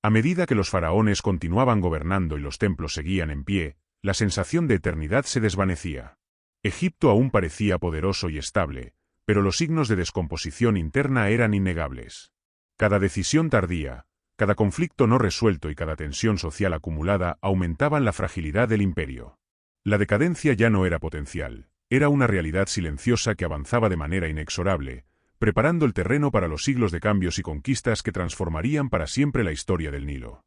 A medida que los faraones continuaban gobernando y los templos seguían en pie, la sensación de eternidad se desvanecía. Egipto aún parecía poderoso y estable, pero los signos de descomposición interna eran innegables. Cada decisión tardía, cada conflicto no resuelto y cada tensión social acumulada aumentaban la fragilidad del imperio. La decadencia ya no era potencial, era una realidad silenciosa que avanzaba de manera inexorable, preparando el terreno para los siglos de cambios y conquistas que transformarían para siempre la historia del Nilo.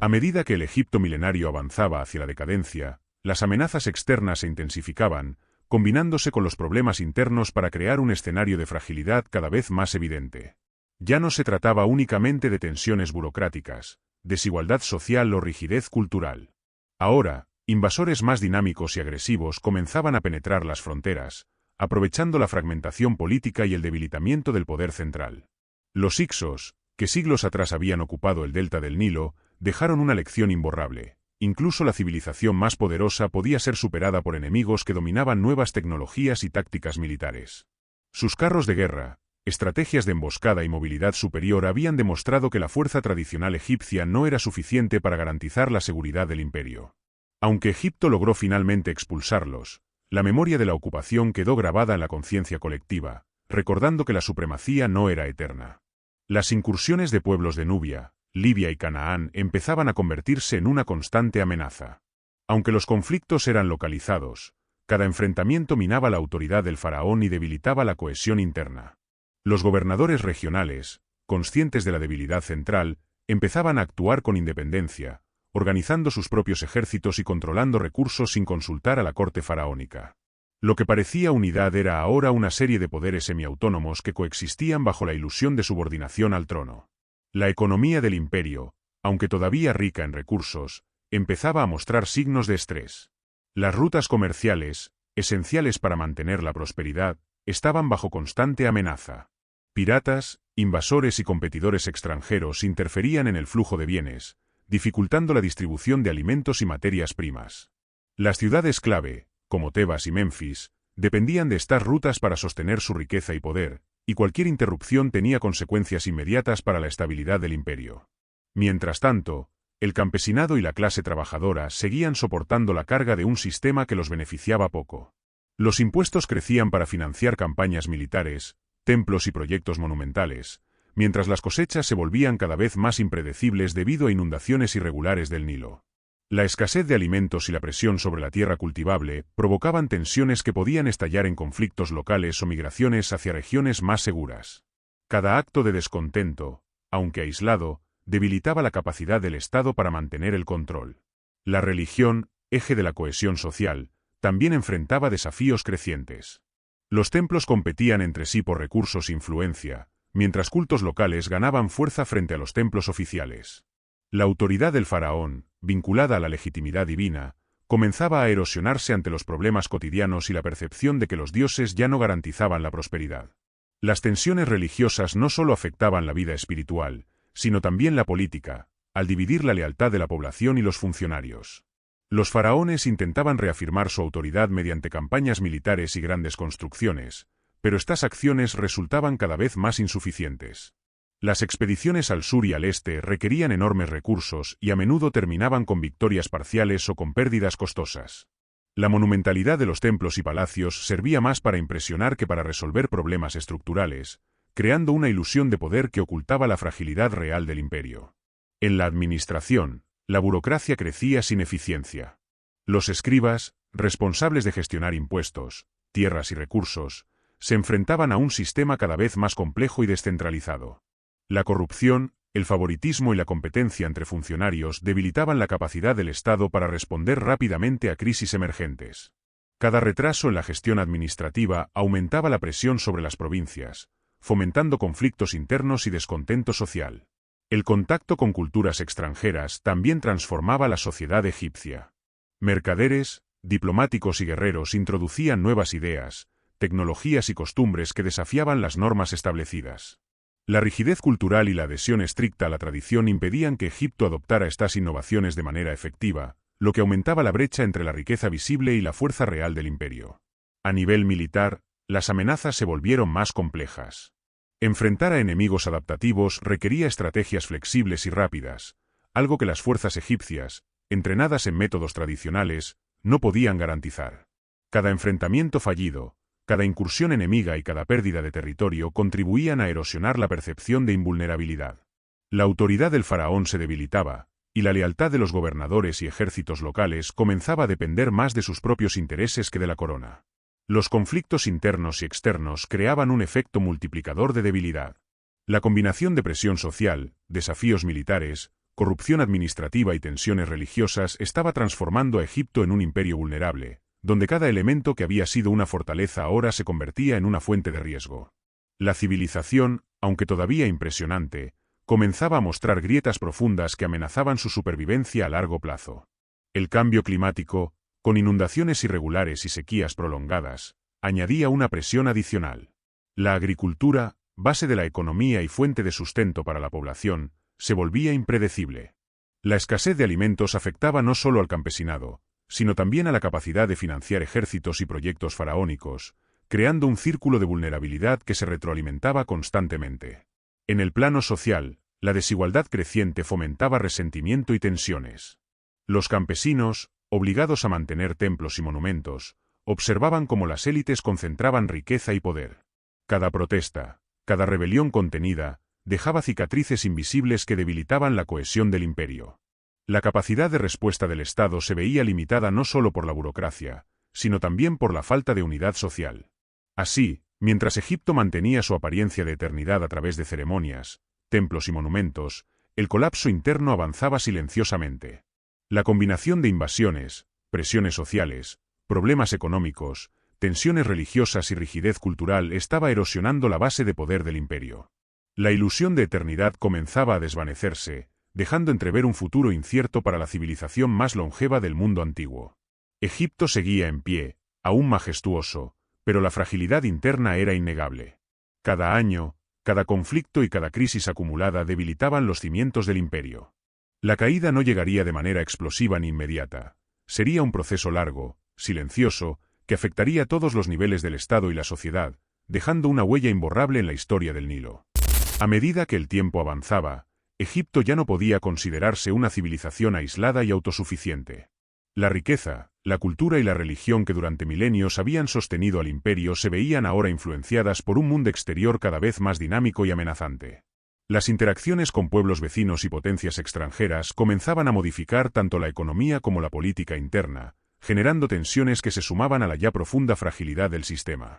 A medida que el Egipto milenario avanzaba hacia la decadencia, las amenazas externas se intensificaban, combinándose con los problemas internos para crear un escenario de fragilidad cada vez más evidente. Ya no se trataba únicamente de tensiones burocráticas, desigualdad social o rigidez cultural. Ahora, invasores más dinámicos y agresivos comenzaban a penetrar las fronteras, aprovechando la fragmentación política y el debilitamiento del poder central. Los Hicsos, que siglos atrás habían ocupado el delta del Nilo, dejaron una lección imborrable. Incluso la civilización más poderosa podía ser superada por enemigos que dominaban nuevas tecnologías y tácticas militares. Sus carros de guerra, estrategias de emboscada y movilidad superior habían demostrado que la fuerza tradicional egipcia no era suficiente para garantizar la seguridad del imperio. Aunque Egipto logró finalmente expulsarlos, la memoria de la ocupación quedó grabada en la conciencia colectiva, recordando que la supremacía no era eterna. Las incursiones de pueblos de Nubia, Libia y Canaán empezaban a convertirse en una constante amenaza. Aunque los conflictos eran localizados, cada enfrentamiento minaba la autoridad del faraón y debilitaba la cohesión interna. Los gobernadores regionales, conscientes de la debilidad central, empezaban a actuar con independencia, organizando sus propios ejércitos y controlando recursos sin consultar a la corte faraónica. Lo que parecía unidad era ahora una serie de poderes semiautónomos que coexistían bajo la ilusión de subordinación al trono. La economía del imperio, aunque todavía rica en recursos, empezaba a mostrar signos de estrés. Las rutas comerciales, esenciales para mantener la prosperidad, estaban bajo constante amenaza. Piratas, invasores y competidores extranjeros interferían en el flujo de bienes, dificultando la distribución de alimentos y materias primas. Las ciudades clave, como Tebas y Memphis, dependían de estas rutas para sostener su riqueza y poder, y cualquier interrupción tenía consecuencias inmediatas para la estabilidad del imperio. Mientras tanto, el campesinado y la clase trabajadora seguían soportando la carga de un sistema que los beneficiaba poco. Los impuestos crecían para financiar campañas militares, templos y proyectos monumentales, mientras las cosechas se volvían cada vez más impredecibles debido a inundaciones irregulares del Nilo. La escasez de alimentos y la presión sobre la tierra cultivable provocaban tensiones que podían estallar en conflictos locales o migraciones hacia regiones más seguras. Cada acto de descontento, aunque aislado, debilitaba la capacidad del Estado para mantener el control. La religión, eje de la cohesión social, también enfrentaba desafíos crecientes. Los templos competían entre sí por recursos e influencia, mientras cultos locales ganaban fuerza frente a los templos oficiales. La autoridad del faraón, vinculada a la legitimidad divina, comenzaba a erosionarse ante los problemas cotidianos y la percepción de que los dioses ya no garantizaban la prosperidad. Las tensiones religiosas no solo afectaban la vida espiritual, sino también la política, al dividir la lealtad de la población y los funcionarios. Los faraones intentaban reafirmar su autoridad mediante campañas militares y grandes construcciones, pero estas acciones resultaban cada vez más insuficientes. Las expediciones al sur y al este requerían enormes recursos y a menudo terminaban con victorias parciales o con pérdidas costosas. La monumentalidad de los templos y palacios servía más para impresionar que para resolver problemas estructurales, creando una ilusión de poder que ocultaba la fragilidad real del imperio. En la administración, la burocracia crecía sin eficiencia. Los escribas, responsables de gestionar impuestos, tierras y recursos, se enfrentaban a un sistema cada vez más complejo y descentralizado. La corrupción, el favoritismo y la competencia entre funcionarios debilitaban la capacidad del Estado para responder rápidamente a crisis emergentes. Cada retraso en la gestión administrativa aumentaba la presión sobre las provincias, fomentando conflictos internos y descontento social. El contacto con culturas extranjeras también transformaba la sociedad egipcia. Mercaderes, diplomáticos y guerreros introducían nuevas ideas, tecnologías y costumbres que desafiaban las normas establecidas. La rigidez cultural y la adhesión estricta a la tradición impedían que Egipto adoptara estas innovaciones de manera efectiva, lo que aumentaba la brecha entre la riqueza visible y la fuerza real del imperio. A nivel militar, las amenazas se volvieron más complejas. Enfrentar a enemigos adaptativos requería estrategias flexibles y rápidas, algo que las fuerzas egipcias, entrenadas en métodos tradicionales, no podían garantizar. Cada enfrentamiento fallido, cada incursión enemiga y cada pérdida de territorio contribuían a erosionar la percepción de invulnerabilidad. La autoridad del faraón se debilitaba, y la lealtad de los gobernadores y ejércitos locales comenzaba a depender más de sus propios intereses que de la corona. Los conflictos internos y externos creaban un efecto multiplicador de debilidad. La combinación de presión social, desafíos militares, corrupción administrativa y tensiones religiosas estaba transformando a Egipto en un imperio vulnerable, donde cada elemento que había sido una fortaleza ahora se convertía en una fuente de riesgo. La civilización, aunque todavía impresionante, comenzaba a mostrar grietas profundas que amenazaban su supervivencia a largo plazo. El cambio climático, con inundaciones irregulares y sequías prolongadas, añadía una presión adicional. La agricultura, base de la economía y fuente de sustento para la población, se volvía impredecible. La escasez de alimentos afectaba no solo al campesinado, sino también a la capacidad de financiar ejércitos y proyectos faraónicos, creando un círculo de vulnerabilidad que se retroalimentaba constantemente. En el plano social, la desigualdad creciente fomentaba resentimiento y tensiones. Los campesinos, obligados a mantener templos y monumentos, observaban cómo las élites concentraban riqueza y poder. Cada protesta, cada rebelión contenida, dejaba cicatrices invisibles que debilitaban la cohesión del imperio. La capacidad de respuesta del Estado se veía limitada no solo por la burocracia, sino también por la falta de unidad social. Así, mientras Egipto mantenía su apariencia de eternidad a través de ceremonias, templos y monumentos, el colapso interno avanzaba silenciosamente. La combinación de invasiones, presiones sociales, problemas económicos, tensiones religiosas y rigidez cultural estaba erosionando la base de poder del imperio. La ilusión de eternidad comenzaba a desvanecerse, dejando entrever un futuro incierto para la civilización más longeva del mundo antiguo. Egipto seguía en pie, aún majestuoso, pero la fragilidad interna era innegable. Cada año, cada conflicto y cada crisis acumulada debilitaban los cimientos del imperio. La caída no llegaría de manera explosiva ni inmediata. Sería un proceso largo, silencioso, que afectaría a todos los niveles del Estado y la sociedad, dejando una huella imborrable en la historia del Nilo. A medida que el tiempo avanzaba, Egipto ya no podía considerarse una civilización aislada y autosuficiente. La riqueza, la cultura y la religión que durante milenios habían sostenido al imperio se veían ahora influenciadas por un mundo exterior cada vez más dinámico y amenazante. Las interacciones con pueblos vecinos y potencias extranjeras comenzaban a modificar tanto la economía como la política interna, generando tensiones que se sumaban a la ya profunda fragilidad del sistema.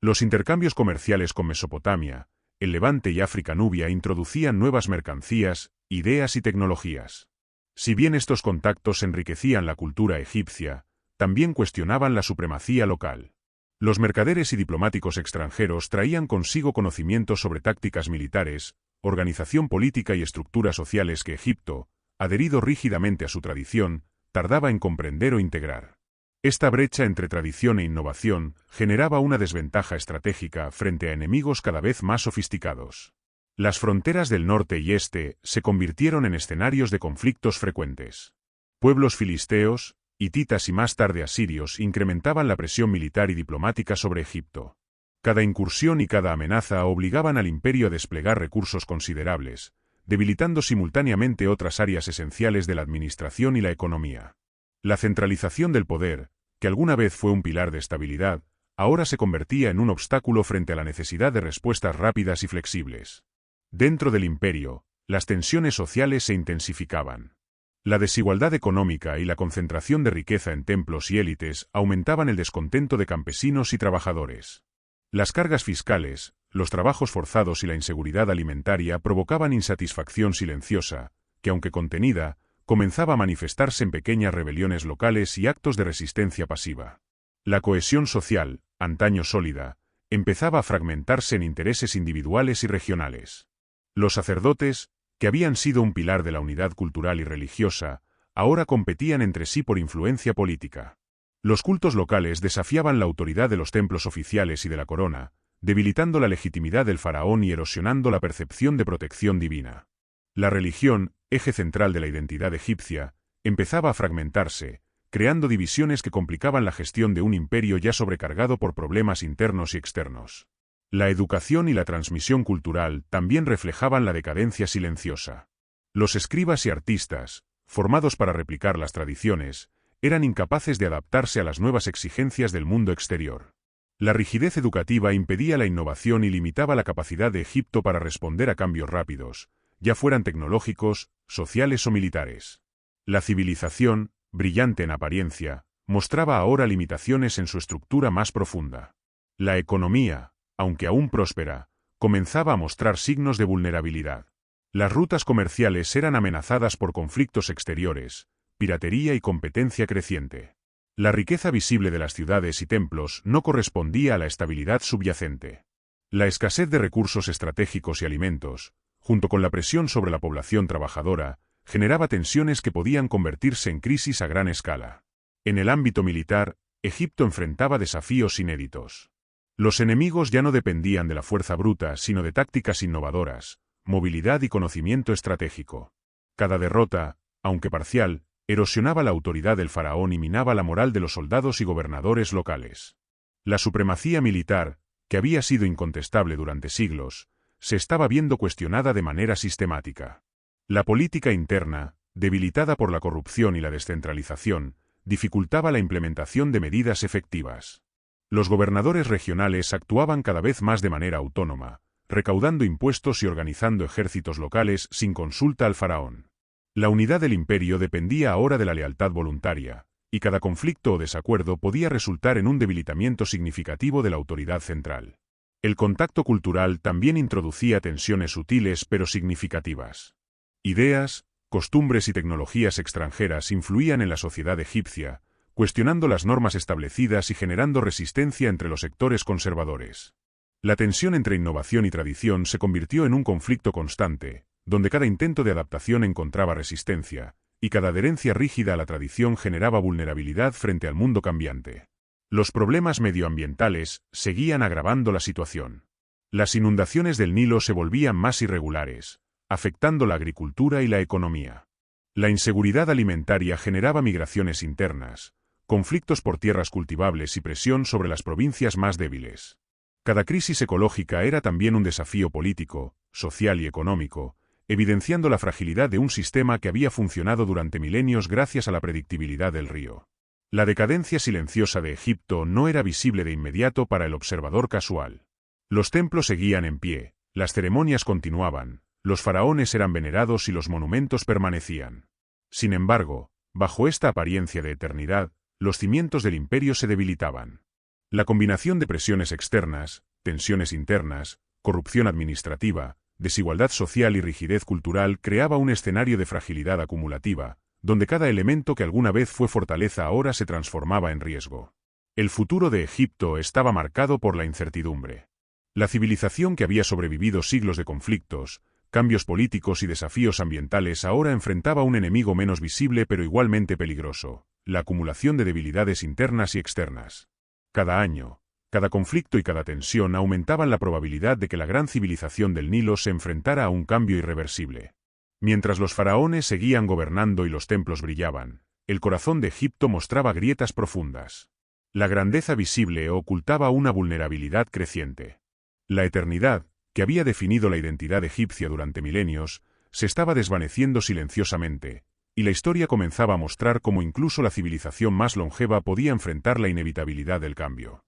Los intercambios comerciales con Mesopotamia, el Levante y África-Nubia introducían nuevas mercancías, ideas y tecnologías. Si bien estos contactos enriquecían la cultura egipcia, también cuestionaban la supremacía local. Los mercaderes y diplomáticos extranjeros traían consigo conocimientos sobre tácticas militares, organización política y estructuras sociales que Egipto, adherido rígidamente a su tradición, tardaba en comprender o integrar. Esta brecha entre tradición e innovación generaba una desventaja estratégica frente a enemigos cada vez más sofisticados. Las fronteras del norte y este se convirtieron en escenarios de conflictos frecuentes. Pueblos filisteos, hititas y más tarde asirios incrementaban la presión militar y diplomática sobre Egipto. Cada incursión y cada amenaza obligaban al imperio a desplegar recursos considerables, debilitando simultáneamente otras áreas esenciales de la administración y la economía. La centralización del poder, que alguna vez fue un pilar de estabilidad, ahora se convertía en un obstáculo frente a la necesidad de respuestas rápidas y flexibles. Dentro del imperio, las tensiones sociales se intensificaban. La desigualdad económica y la concentración de riqueza en templos y élites aumentaban el descontento de campesinos y trabajadores. Las cargas fiscales, los trabajos forzados y la inseguridad alimentaria provocaban insatisfacción silenciosa, que aunque contenida, comenzaba a manifestarse en pequeñas rebeliones locales y actos de resistencia pasiva. La cohesión social, antaño sólida, empezaba a fragmentarse en intereses individuales y regionales. Los sacerdotes, que habían sido un pilar de la unidad cultural y religiosa, ahora competían entre sí por influencia política. Los cultos locales desafiaban la autoridad de los templos oficiales y de la corona, debilitando la legitimidad del faraón y erosionando la percepción de protección divina. La religión, eje central de la identidad egipcia, empezaba a fragmentarse, creando divisiones que complicaban la gestión de un imperio ya sobrecargado por problemas internos y externos. La educación y la transmisión cultural también reflejaban la decadencia silenciosa. Los escribas y artistas, formados para replicar las tradiciones, eran incapaces de adaptarse a las nuevas exigencias del mundo exterior. La rigidez educativa impedía la innovación y limitaba la capacidad de Egipto para responder a cambios rápidos, ya fueran tecnológicos, sociales o militares. La civilización, brillante en apariencia, mostraba ahora limitaciones en su estructura más profunda. La economía, aunque aún próspera, comenzaba a mostrar signos de vulnerabilidad. Las rutas comerciales eran amenazadas por conflictos exteriores, piratería y competencia creciente. La riqueza visible de las ciudades y templos no correspondía a la estabilidad subyacente. La escasez de recursos estratégicos y alimentos, junto con la presión sobre la población trabajadora, generaba tensiones que podían convertirse en crisis a gran escala. En el ámbito militar, Egipto enfrentaba desafíos inéditos. Los enemigos ya no dependían de la fuerza bruta, sino de tácticas innovadoras, movilidad y conocimiento estratégico. Cada derrota, aunque parcial, erosionaba la autoridad del faraón y minaba la moral de los soldados y gobernadores locales. La supremacía militar, que había sido incontestable durante siglos, se estaba viendo cuestionada de manera sistemática. La política interna, debilitada por la corrupción y la descentralización, dificultaba la implementación de medidas efectivas. Los gobernadores regionales actuaban cada vez más de manera autónoma, recaudando impuestos y organizando ejércitos locales sin consulta al faraón. La unidad del imperio dependía ahora de la lealtad voluntaria, y cada conflicto o desacuerdo podía resultar en un debilitamiento significativo de la autoridad central. El contacto cultural también introducía tensiones sutiles pero significativas. Ideas, costumbres y tecnologías extranjeras influían en la sociedad egipcia, cuestionando las normas establecidas y generando resistencia entre los sectores conservadores. La tensión entre innovación y tradición se convirtió en un conflicto constante, donde cada intento de adaptación encontraba resistencia, y cada adherencia rígida a la tradición generaba vulnerabilidad frente al mundo cambiante. Los problemas medioambientales seguían agravando la situación. Las inundaciones del Nilo se volvían más irregulares, afectando la agricultura y la economía. La inseguridad alimentaria generaba migraciones internas, conflictos por tierras cultivables y presión sobre las provincias más débiles. Cada crisis ecológica era también un desafío político, social y económico, evidenciando la fragilidad de un sistema que había funcionado durante milenios gracias a la predictibilidad del río. La decadencia silenciosa de Egipto no era visible de inmediato para el observador casual. Los templos seguían en pie, las ceremonias continuaban, los faraones eran venerados y los monumentos permanecían. Sin embargo, bajo esta apariencia de eternidad, los cimientos del imperio se debilitaban. La combinación de presiones externas, tensiones internas, corrupción administrativa, desigualdad social y rigidez cultural creaba un escenario de fragilidad acumulativa, donde cada elemento que alguna vez fue fortaleza ahora se transformaba en riesgo. El futuro de Egipto estaba marcado por la incertidumbre. La civilización que había sobrevivido siglos de conflictos, cambios políticos y desafíos ambientales ahora enfrentaba un enemigo menos visible pero igualmente peligroso, la acumulación de debilidades internas y externas. Cada año, cada conflicto y cada tensión aumentaban la probabilidad de que la gran civilización del Nilo se enfrentara a un cambio irreversible. Mientras los faraones seguían gobernando y los templos brillaban, el corazón de Egipto mostraba grietas profundas. La grandeza visible ocultaba una vulnerabilidad creciente. La eternidad, que había definido la identidad egipcia durante milenios, se estaba desvaneciendo silenciosamente, y la historia comenzaba a mostrar cómo incluso la civilización más longeva podía enfrentar la inevitabilidad del cambio.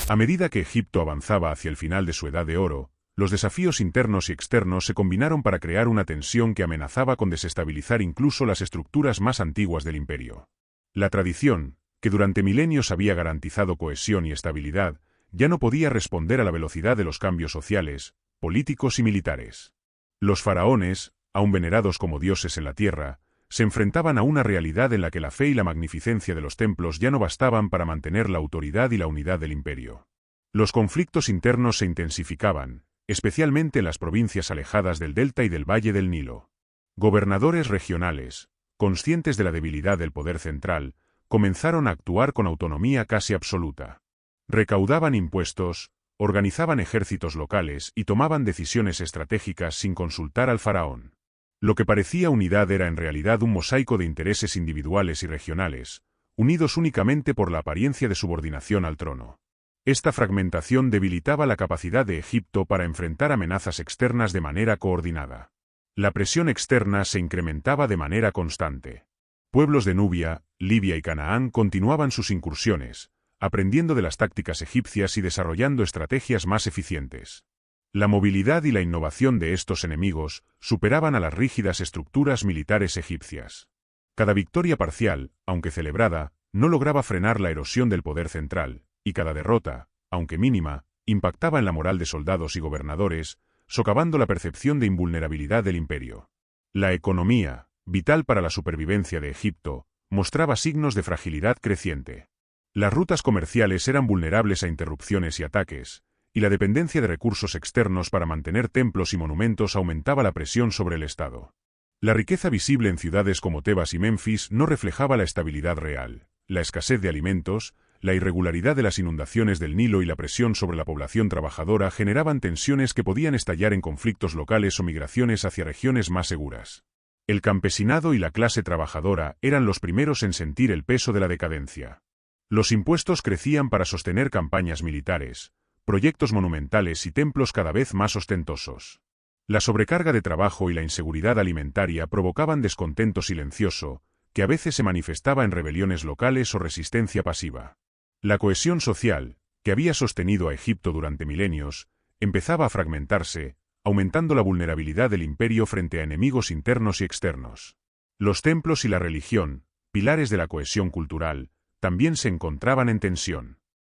A medida que Egipto avanzaba hacia el final de su edad de oro, los desafíos internos y externos se combinaron para crear una tensión que amenazaba con desestabilizar incluso las estructuras más antiguas del imperio. La tradición, que durante milenios había garantizado cohesión y estabilidad, ya no podía responder a la velocidad de los cambios sociales, políticos y militares. Los faraones, aún venerados como dioses en la tierra, se enfrentaban a una realidad en la que la fe y la magnificencia de los templos ya no bastaban para mantener la autoridad y la unidad del imperio. Los conflictos internos se intensificaban, especialmente en las provincias alejadas del delta y del valle del Nilo. Gobernadores regionales, conscientes de la debilidad del poder central, comenzaron a actuar con autonomía casi absoluta. Recaudaban impuestos, organizaban ejércitos locales y tomaban decisiones estratégicas sin consultar al faraón. Lo que parecía unidad era en realidad un mosaico de intereses individuales y regionales, unidos únicamente por la apariencia de subordinación al trono. Esta fragmentación debilitaba la capacidad de Egipto para enfrentar amenazas externas de manera coordinada. La presión externa se incrementaba de manera constante. Pueblos de Nubia, Libia y Canaán continuaban sus incursiones, aprendiendo de las tácticas egipcias y desarrollando estrategias más eficientes. La movilidad y la innovación de estos enemigos superaban a las rígidas estructuras militares egipcias. Cada victoria parcial, aunque celebrada, no lograba frenar la erosión del poder central, y cada derrota, aunque mínima, impactaba en la moral de soldados y gobernadores, socavando la percepción de invulnerabilidad del imperio. La economía, vital para la supervivencia de Egipto, mostraba signos de fragilidad creciente. Las rutas comerciales eran vulnerables a interrupciones y ataques, y la dependencia de recursos externos para mantener templos y monumentos aumentaba la presión sobre el Estado. La riqueza visible en ciudades como Tebas y Memphis no reflejaba la estabilidad real. La escasez de alimentos, la irregularidad de las inundaciones del Nilo y la presión sobre la población trabajadora generaban tensiones que podían estallar en conflictos locales o migraciones hacia regiones más seguras. El campesinado y la clase trabajadora eran los primeros en sentir el peso de la decadencia. Los impuestos crecían para sostener campañas militares, proyectos monumentales y templos cada vez más ostentosos. La sobrecarga de trabajo y la inseguridad alimentaria provocaban descontento silencioso, que a veces se manifestaba en rebeliones locales o resistencia pasiva. La cohesión social, que había sostenido a Egipto durante milenios, empezaba a fragmentarse, aumentando la vulnerabilidad del imperio frente a enemigos internos y externos. Los templos y la religión, pilares de la cohesión cultural, también se encontraban en tensión.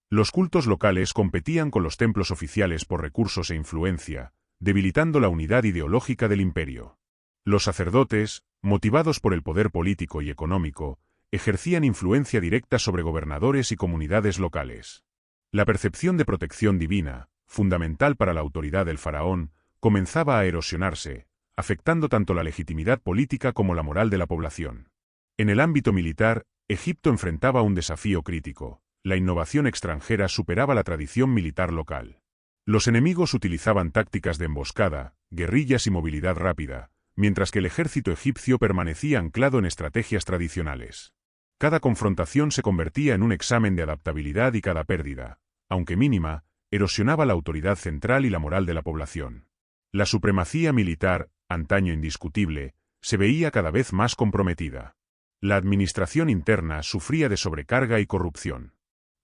Los cultos locales competían con los templos oficiales por recursos e influencia, debilitando la unidad ideológica del imperio. Los sacerdotes, motivados por el poder político y económico, ejercían influencia directa sobre gobernadores y comunidades locales. La percepción de protección divina, fundamental para la autoridad del faraón, comenzaba a erosionarse, afectando tanto la legitimidad política como la moral de la población. En el ámbito militar, Egipto enfrentaba un desafío crítico. La innovación extranjera superaba la tradición militar local. Los enemigos utilizaban tácticas de emboscada, guerrillas y movilidad rápida, mientras que el ejército egipcio permanecía anclado en estrategias tradicionales. Cada confrontación se convertía en un examen de adaptabilidad y cada pérdida, aunque mínima, erosionaba la autoridad central y la moral de la población. La supremacía militar, antaño indiscutible, se veía cada vez más comprometida. La administración interna sufría de sobrecarga y corrupción.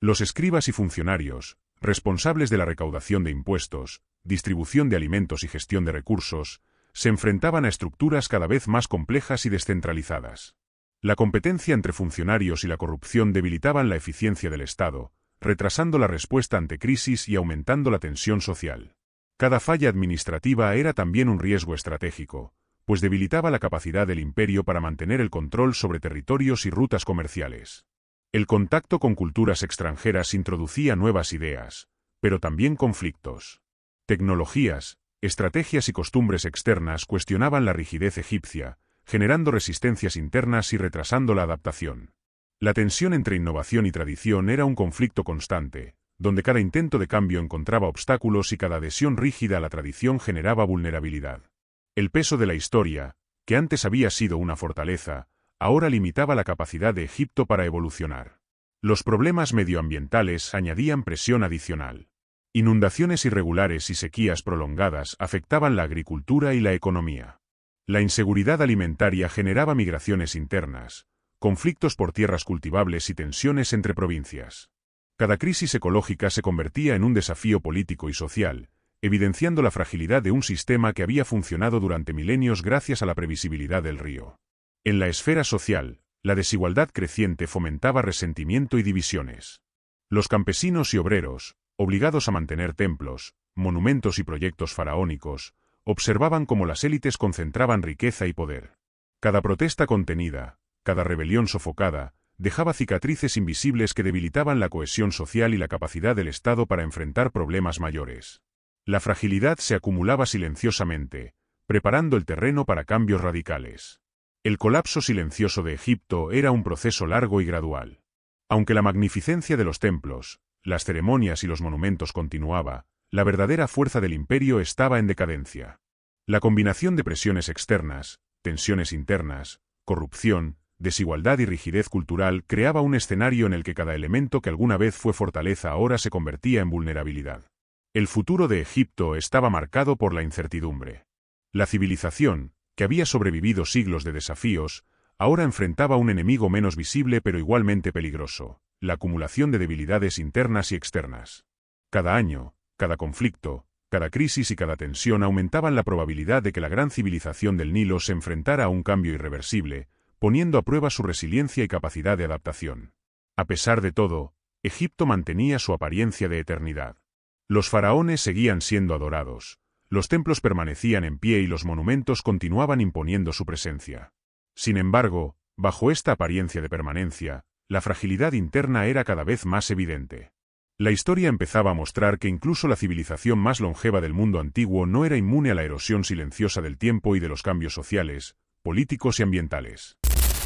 Los escribas y funcionarios, responsables de la recaudación de impuestos, distribución de alimentos y gestión de recursos, se enfrentaban a estructuras cada vez más complejas y descentralizadas. La competencia entre funcionarios y la corrupción debilitaban la eficiencia del Estado, retrasando la respuesta ante crisis y aumentando la tensión social. Cada falla administrativa era también un riesgo estratégico, pues debilitaba la capacidad del imperio para mantener el control sobre territorios y rutas comerciales. El contacto con culturas extranjeras introducía nuevas ideas, pero también conflictos. Tecnologías, estrategias y costumbres externas cuestionaban la rigidez egipcia, generando resistencias internas y retrasando la adaptación. La tensión entre innovación y tradición era un conflicto constante, donde cada intento de cambio encontraba obstáculos y cada adhesión rígida a la tradición generaba vulnerabilidad. El peso de la historia, que antes había sido una fortaleza, ahora limitaba la capacidad de Egipto para evolucionar. Los problemas medioambientales añadían presión adicional. Inundaciones irregulares y sequías prolongadas afectaban la agricultura y la economía. La inseguridad alimentaria generaba migraciones internas, conflictos por tierras cultivables y tensiones entre provincias. Cada crisis ecológica se convertía en un desafío político y social, evidenciando la fragilidad de un sistema que había funcionado durante milenios gracias a la previsibilidad del río. En la esfera social, la desigualdad creciente fomentaba resentimiento y divisiones. Los campesinos y obreros, obligados a mantener templos, monumentos y proyectos faraónicos, observaban cómo las élites concentraban riqueza y poder. Cada protesta contenida, cada rebelión sofocada, dejaba cicatrices invisibles que debilitaban la cohesión social y la capacidad del Estado para enfrentar problemas mayores. La fragilidad se acumulaba silenciosamente, preparando el terreno para cambios radicales. El colapso silencioso de Egipto era un proceso largo y gradual. Aunque la magnificencia de los templos, las ceremonias y los monumentos continuaba, la verdadera fuerza del imperio estaba en decadencia. La combinación de presiones externas, tensiones internas, corrupción, desigualdad y rigidez cultural creaba un escenario en el que cada elemento que alguna vez fue fortaleza ahora se convertía en vulnerabilidad. El futuro de Egipto estaba marcado por la incertidumbre. La civilización, que había sobrevivido siglos de desafíos, ahora enfrentaba un enemigo menos visible pero igualmente peligroso, la acumulación de debilidades internas y externas. Cada año, cada conflicto, cada crisis y cada tensión aumentaban la probabilidad de que la gran civilización del Nilo se enfrentara a un cambio irreversible, poniendo a prueba su resiliencia y capacidad de adaptación. A pesar de todo, Egipto mantenía su apariencia de eternidad. Los faraones seguían siendo adorados, los templos permanecían en pie y los monumentos continuaban imponiendo su presencia. Sin embargo, bajo esta apariencia de permanencia, la fragilidad interna era cada vez más evidente. La historia empezaba a mostrar que incluso la civilización más longeva del mundo antiguo no era inmune a la erosión silenciosa del tiempo y de los cambios sociales, políticos y ambientales.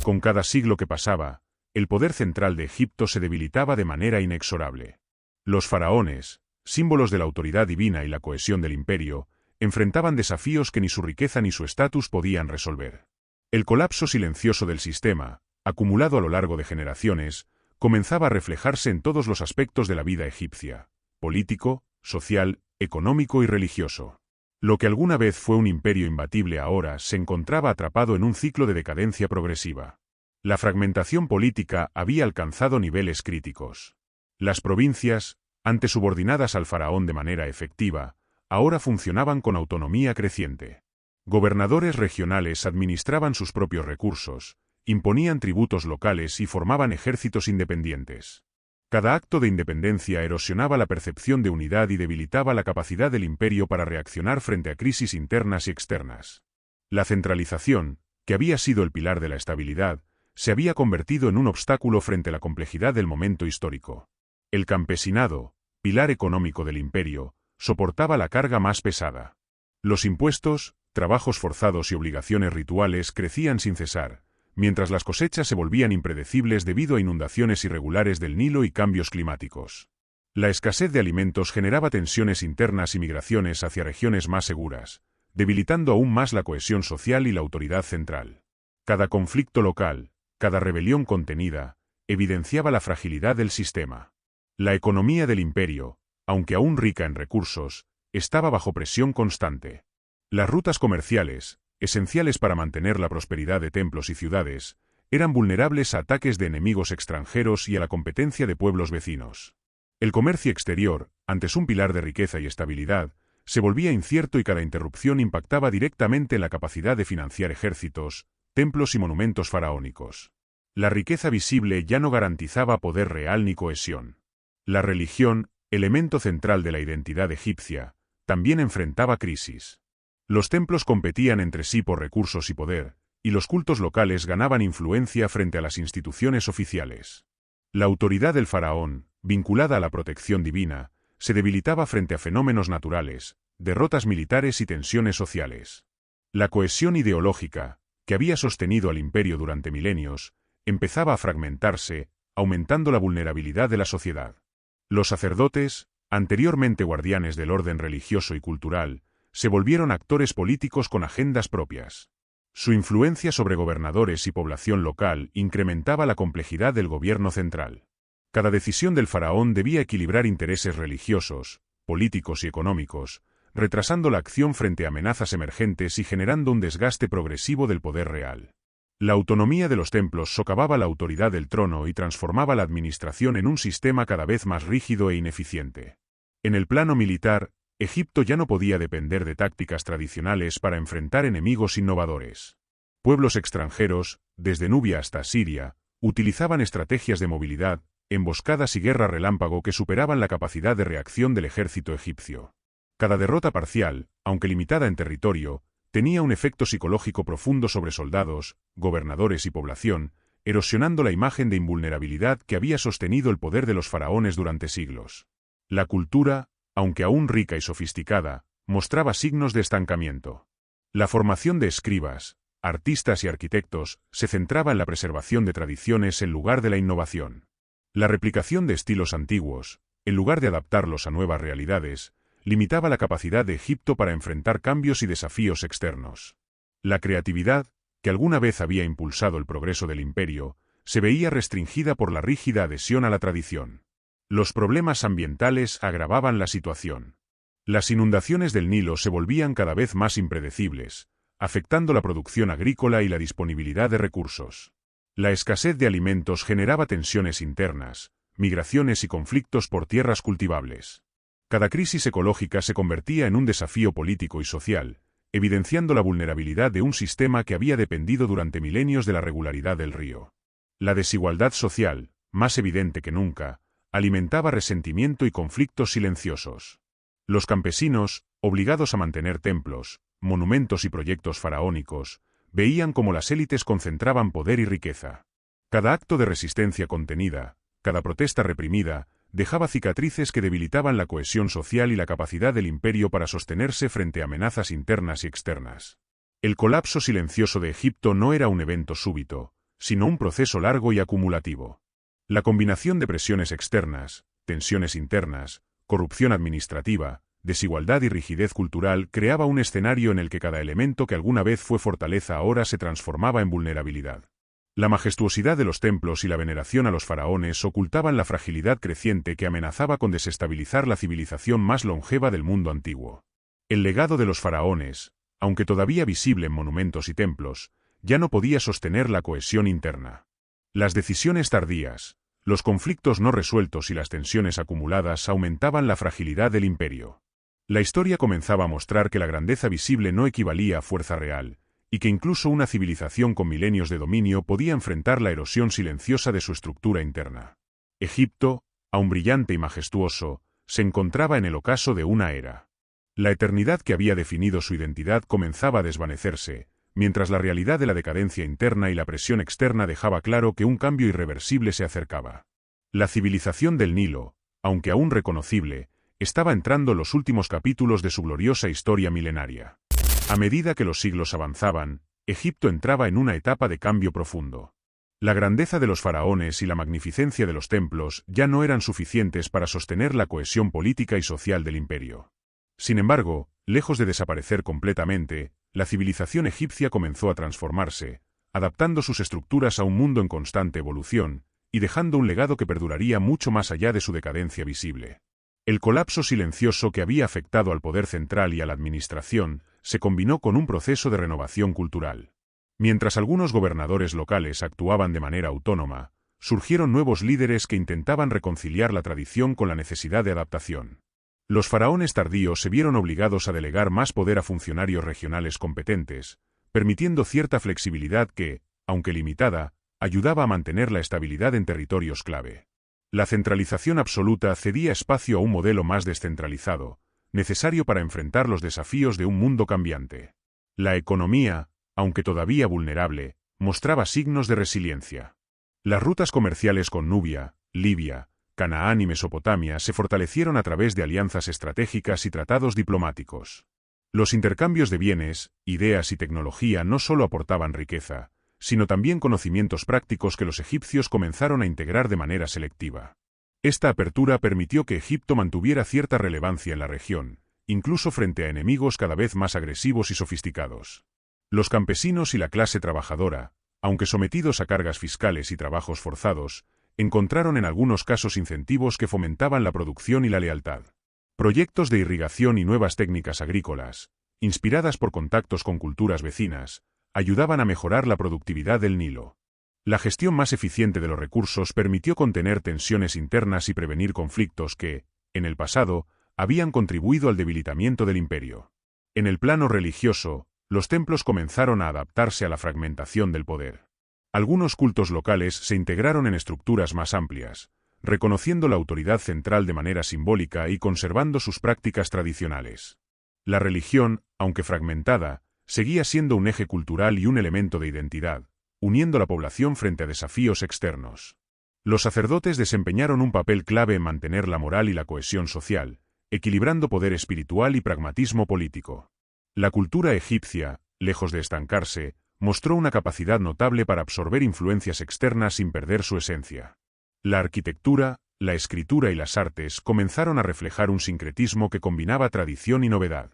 Con cada siglo que pasaba, el poder central de Egipto se debilitaba de manera inexorable. Los faraones, símbolos de la autoridad divina y la cohesión del imperio, enfrentaban desafíos que ni su riqueza ni su estatus podían resolver. El colapso silencioso del sistema, acumulado a lo largo de generaciones, comenzaba a reflejarse en todos los aspectos de la vida egipcia: político, social, económico y religioso. Lo que alguna vez fue un imperio imbatible ahora se encontraba atrapado en un ciclo de decadencia progresiva. La fragmentación política había alcanzado niveles críticos. Las provincias, antes subordinadas al faraón de manera efectiva, ahora funcionaban con autonomía creciente. Gobernadores regionales administraban sus propios recursos, imponían tributos locales y formaban ejércitos independientes. Cada acto de independencia erosionaba la percepción de unidad y debilitaba la capacidad del imperio para reaccionar frente a crisis internas y externas. La centralización, que había sido el pilar de la estabilidad, se había convertido en un obstáculo frente a la complejidad del momento histórico. El campesinado, pilar económico del imperio, soportaba la carga más pesada. Los impuestos, trabajos forzados y obligaciones rituales crecían sin cesar, mientras las cosechas se volvían impredecibles debido a inundaciones irregulares del Nilo y cambios climáticos. La escasez de alimentos generaba tensiones internas y migraciones hacia regiones más seguras, debilitando aún más la cohesión social y la autoridad central. Cada conflicto local, cada rebelión contenida, evidenciaba la fragilidad del sistema. La economía del imperio, aunque aún rica en recursos, estaba bajo presión constante. Las rutas comerciales, esenciales para mantener la prosperidad de templos y ciudades, eran vulnerables a ataques de enemigos extranjeros y a la competencia de pueblos vecinos. El comercio exterior, antes un pilar de riqueza y estabilidad, se volvía incierto y cada interrupción impactaba directamente en la capacidad de financiar ejércitos, templos y monumentos faraónicos. La riqueza visible ya no garantizaba poder real ni cohesión. La religión, elemento central de la identidad egipcia, también enfrentaba crisis. Los templos competían entre sí por recursos y poder, y los cultos locales ganaban influencia frente a las instituciones oficiales. La autoridad del faraón, vinculada a la protección divina, se debilitaba frente a fenómenos naturales, derrotas militares y tensiones sociales. La cohesión ideológica, que había sostenido al imperio durante milenios, empezaba a fragmentarse, aumentando la vulnerabilidad de la sociedad. Los sacerdotes, anteriormente guardianes del orden religioso y cultural, se volvieron actores políticos con agendas propias. Su influencia sobre gobernadores y población local incrementaba la complejidad del gobierno central. Cada decisión del faraón debía equilibrar intereses religiosos, políticos y económicos, retrasando la acción frente a amenazas emergentes y generando un desgaste progresivo del poder real. La autonomía de los templos socavaba la autoridad del trono y transformaba la administración en un sistema cada vez más rígido e ineficiente. En el plano militar, Egipto ya no podía depender de tácticas tradicionales para enfrentar enemigos innovadores. Pueblos extranjeros, desde Nubia hasta Siria, utilizaban estrategias de movilidad, emboscadas y guerra relámpago que superaban la capacidad de reacción del ejército egipcio. Cada derrota parcial, aunque limitada en territorio, tenía un efecto psicológico profundo sobre soldados, gobernadores y población, erosionando la imagen de invulnerabilidad que había sostenido el poder de los faraones durante siglos. La cultura, aunque aún rica y sofisticada, mostraba signos de estancamiento. La formación de escribas, artistas y arquitectos se centraba en la preservación de tradiciones en lugar de la innovación. La replicación de estilos antiguos, en lugar de adaptarlos a nuevas realidades, limitaba la capacidad de Egipto para enfrentar cambios y desafíos externos. La creatividad, que alguna vez había impulsado el progreso del imperio, se veía restringida por la rígida adhesión a la tradición. Los problemas ambientales agravaban la situación. Las inundaciones del Nilo se volvían cada vez más impredecibles, afectando la producción agrícola y la disponibilidad de recursos. La escasez de alimentos generaba tensiones internas, migraciones y conflictos por tierras cultivables. Cada crisis ecológica se convertía en un desafío político y social, evidenciando la vulnerabilidad de un sistema que había dependido durante milenios de la regularidad del río. La desigualdad social, más evidente que nunca, alimentaba resentimiento y conflictos silenciosos. Los campesinos, obligados a mantener templos, monumentos y proyectos faraónicos, veían cómo las élites concentraban poder y riqueza. Cada acto de resistencia contenida, cada protesta reprimida, dejaba cicatrices que debilitaban la cohesión social y la capacidad del imperio para sostenerse frente a amenazas internas y externas. El colapso silencioso de Egipto no era un evento súbito, sino un proceso largo y acumulativo. La combinación de presiones externas, tensiones internas, corrupción administrativa, desigualdad y rigidez cultural creaba un escenario en el que cada elemento que alguna vez fue fortaleza ahora se transformaba en vulnerabilidad. La majestuosidad de los templos y la veneración a los faraones ocultaban la fragilidad creciente que amenazaba con desestabilizar la civilización más longeva del mundo antiguo. El legado de los faraones, aunque todavía visible en monumentos y templos, ya no podía sostener la cohesión interna. Las decisiones tardías, los conflictos no resueltos y las tensiones acumuladas aumentaban la fragilidad del imperio. La historia comenzaba a mostrar que la grandeza visible no equivalía a fuerza real, y que incluso una civilización con milenios de dominio podía enfrentar la erosión silenciosa de su estructura interna. Egipto, aún brillante y majestuoso, se encontraba en el ocaso de una era. La eternidad que había definido su identidad comenzaba a desvanecerse, mientras la realidad de la decadencia interna y la presión externa dejaba claro que un cambio irreversible se acercaba. La civilización del Nilo, aunque aún reconocible, estaba entrando en los últimos capítulos de su gloriosa historia milenaria. A medida que los siglos avanzaban, Egipto entraba en una etapa de cambio profundo. La grandeza de los faraones y la magnificencia de los templos ya no eran suficientes para sostener la cohesión política y social del imperio. Sin embargo, lejos de desaparecer completamente, la civilización egipcia comenzó a transformarse, adaptando sus estructuras a un mundo en constante evolución, y dejando un legado que perduraría mucho más allá de su decadencia visible. El colapso silencioso que había afectado al poder central y a la administración se combinó con un proceso de renovación cultural. Mientras algunos gobernadores locales actuaban de manera autónoma, surgieron nuevos líderes que intentaban reconciliar la tradición con la necesidad de adaptación. Los faraones tardíos se vieron obligados a delegar más poder a funcionarios regionales competentes, permitiendo cierta flexibilidad que, aunque limitada, ayudaba a mantener la estabilidad en territorios clave. La centralización absoluta cedía espacio a un modelo más descentralizado, necesario para enfrentar los desafíos de un mundo cambiante. La economía, aunque todavía vulnerable, mostraba signos de resiliencia. Las rutas comerciales con Nubia, Libia, Canaán y Mesopotamia se fortalecieron a través de alianzas estratégicas y tratados diplomáticos. Los intercambios de bienes, ideas y tecnología no solo aportaban riqueza, sino también conocimientos prácticos que los egipcios comenzaron a integrar de manera selectiva. Esta apertura permitió que Egipto mantuviera cierta relevancia en la región, incluso frente a enemigos cada vez más agresivos y sofisticados. Los campesinos y la clase trabajadora, aunque sometidos a cargas fiscales y trabajos forzados, encontraron en algunos casos incentivos que fomentaban la producción y la lealtad. Proyectos de irrigación y nuevas técnicas agrícolas, inspiradas por contactos con culturas vecinas, ayudaban a mejorar la productividad del Nilo. La gestión más eficiente de los recursos permitió contener tensiones internas y prevenir conflictos que, en el pasado, habían contribuido al debilitamiento del imperio. En el plano religioso, los templos comenzaron a adaptarse a la fragmentación del poder. Algunos cultos locales se integraron en estructuras más amplias, reconociendo la autoridad central de manera simbólica y conservando sus prácticas tradicionales. La religión, aunque fragmentada, seguía siendo un eje cultural y un elemento de identidad, uniendo la población frente a desafíos externos. Los sacerdotes desempeñaron un papel clave en mantener la moral y la cohesión social, equilibrando poder espiritual y pragmatismo político. La cultura egipcia, lejos de estancarse, mostró una capacidad notable para absorber influencias externas sin perder su esencia. La arquitectura, la escritura y las artes comenzaron a reflejar un sincretismo que combinaba tradición y novedad.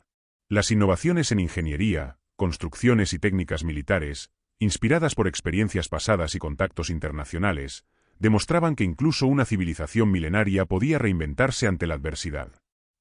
Las innovaciones en ingeniería, construcciones y técnicas militares, inspiradas por experiencias pasadas y contactos internacionales, demostraban que incluso una civilización milenaria podía reinventarse ante la adversidad.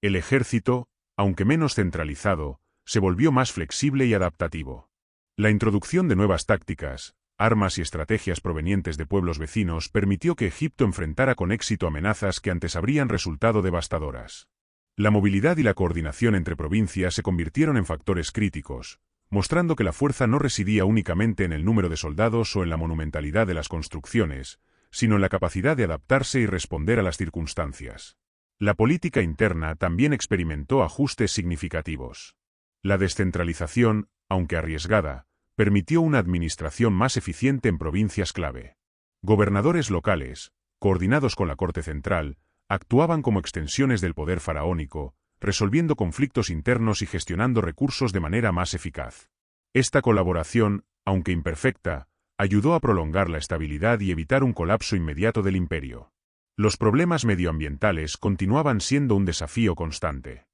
El ejército, aunque menos centralizado, se volvió más flexible y adaptativo. La introducción de nuevas tácticas, armas y estrategias provenientes de pueblos vecinos permitió que Egipto enfrentara con éxito amenazas que antes habrían resultado devastadoras. La movilidad y la coordinación entre provincias se convirtieron en factores críticos, mostrando que la fuerza no residía únicamente en el número de soldados o en la monumentalidad de las construcciones, sino en la capacidad de adaptarse y responder a las circunstancias. La política interna también experimentó ajustes significativos. La descentralización, aunque arriesgada, permitió una administración más eficiente en provincias clave. Gobernadores locales, coordinados con la corte central, actuaban como extensiones del poder faraónico, resolviendo conflictos internos y gestionando recursos de manera más eficaz. Esta colaboración, aunque imperfecta, ayudó a prolongar la estabilidad y evitar un colapso inmediato del imperio. Los problemas medioambientales continuaban siendo un desafío constante.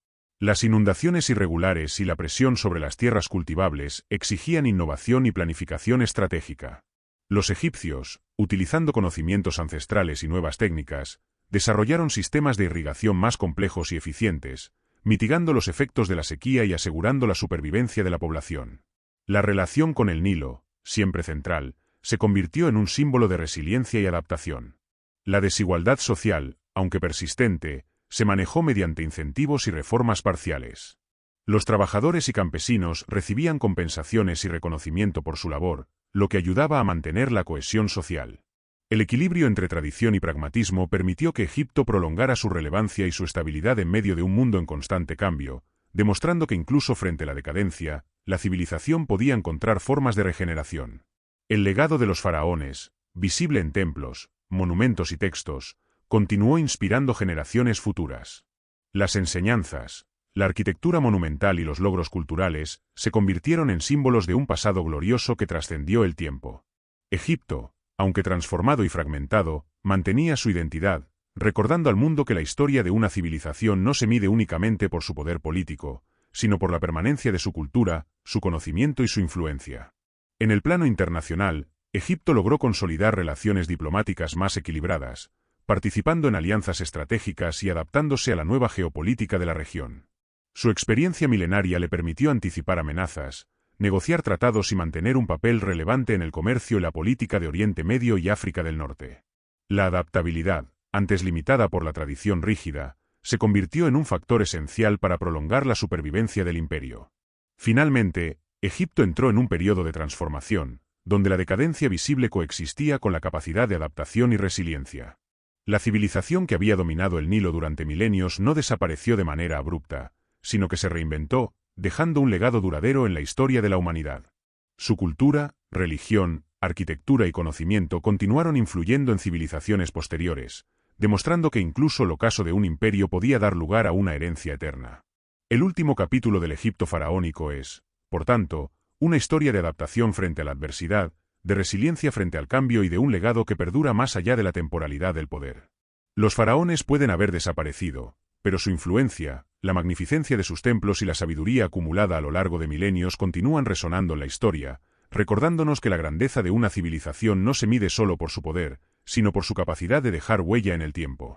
Las inundaciones irregulares y la presión sobre las tierras cultivables exigían innovación y planificación estratégica. Los egipcios, utilizando conocimientos ancestrales y nuevas técnicas, desarrollaron sistemas de irrigación más complejos y eficientes, mitigando los efectos de la sequía y asegurando la supervivencia de la población. La relación con el Nilo, siempre central, se convirtió en un símbolo de resiliencia y adaptación. La desigualdad social, aunque persistente, se manejó mediante incentivos y reformas parciales. Los trabajadores y campesinos recibían compensaciones y reconocimiento por su labor, lo que ayudaba a mantener la cohesión social. El equilibrio entre tradición y pragmatismo permitió que Egipto prolongara su relevancia y su estabilidad en medio de un mundo en constante cambio, demostrando que incluso frente a la decadencia, la civilización podía encontrar formas de regeneración. El legado de los faraones, visible en templos, monumentos y textos, continuó inspirando generaciones futuras. Las enseñanzas, la arquitectura monumental y los logros culturales se convirtieron en símbolos de un pasado glorioso que trascendió el tiempo. Egipto, aunque transformado y fragmentado, mantenía su identidad, recordando al mundo que la historia de una civilización no se mide únicamente por su poder político, sino por la permanencia de su cultura, su conocimiento y su influencia. En el plano internacional, Egipto logró consolidar relaciones diplomáticas más equilibradas, participando en alianzas estratégicas y adaptándose a la nueva geopolítica de la región. Su experiencia milenaria le permitió anticipar amenazas, negociar tratados y mantener un papel relevante en el comercio y la política de Oriente Medio y África del Norte. La adaptabilidad, antes limitada por la tradición rígida, se convirtió en un factor esencial para prolongar la supervivencia del imperio. Finalmente, Egipto entró en un periodo de transformación, donde la decadencia visible coexistía con la capacidad de adaptación y resiliencia. La civilización que había dominado el Nilo durante milenios no desapareció de manera abrupta, sino que se reinventó, dejando un legado duradero en la historia de la humanidad. Su cultura, religión, arquitectura y conocimiento continuaron influyendo en civilizaciones posteriores, demostrando que incluso el ocaso de un imperio podía dar lugar a una herencia eterna. El último capítulo del Egipto faraónico es, por tanto, una historia de adaptación frente a la adversidad, de resiliencia frente al cambio y de un legado que perdura más allá de la temporalidad del poder. Los faraones pueden haber desaparecido, pero su influencia, la magnificencia de sus templos y la sabiduría acumulada a lo largo de milenios continúan resonando en la historia, recordándonos que la grandeza de una civilización no se mide solo por su poder, sino por su capacidad de dejar huella en el tiempo.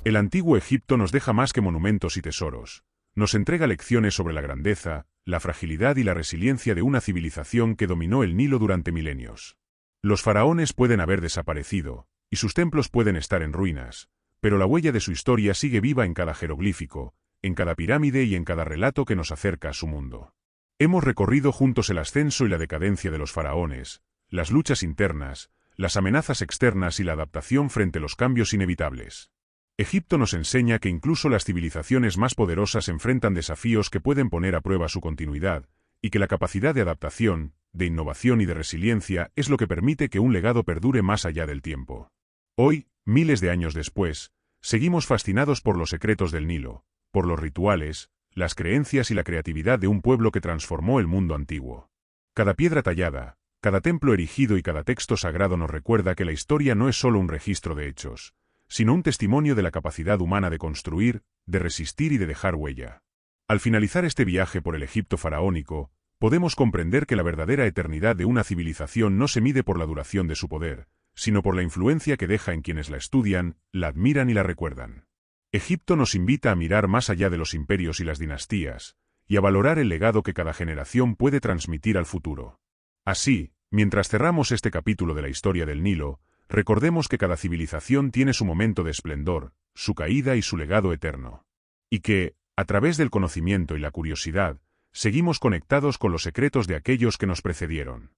El antiguo Egipto nos deja más que monumentos y tesoros. Nos entrega lecciones sobre la grandeza, la fragilidad y la resiliencia de una civilización que dominó el Nilo durante milenios. Los faraones pueden haber desaparecido, y sus templos pueden estar en ruinas, pero la huella de su historia sigue viva en cada jeroglífico, en cada pirámide y en cada relato que nos acerca a su mundo. Hemos recorrido juntos el ascenso y la decadencia de los faraones, las luchas internas, las amenazas externas y la adaptación frente a los cambios inevitables. Egipto nos enseña que incluso las civilizaciones más poderosas enfrentan desafíos que pueden poner a prueba su continuidad, y que la capacidad de adaptación, de innovación y de resiliencia es lo que permite que un legado perdure más allá del tiempo. Hoy, miles de años después, seguimos fascinados por los secretos del Nilo, por los rituales, las creencias y la creatividad de un pueblo que transformó el mundo antiguo. Cada piedra tallada, cada templo erigido y cada texto sagrado nos recuerda que la historia no es solo un registro de hechos, sino un testimonio de la capacidad humana de construir, de resistir y de dejar huella. Al finalizar este viaje por el Egipto faraónico, podemos comprender que la verdadera eternidad de una civilización no se mide por la duración de su poder, sino por la influencia que deja en quienes la estudian, la admiran y la recuerdan. Egipto nos invita a mirar más allá de los imperios y las dinastías, y a valorar el legado que cada generación puede transmitir al futuro. Así, mientras cerramos este capítulo de la historia del Nilo, recordemos que cada civilización tiene su momento de esplendor, su caída y su legado eterno. Y que, a través del conocimiento y la curiosidad, seguimos conectados con los secretos de aquellos que nos precedieron.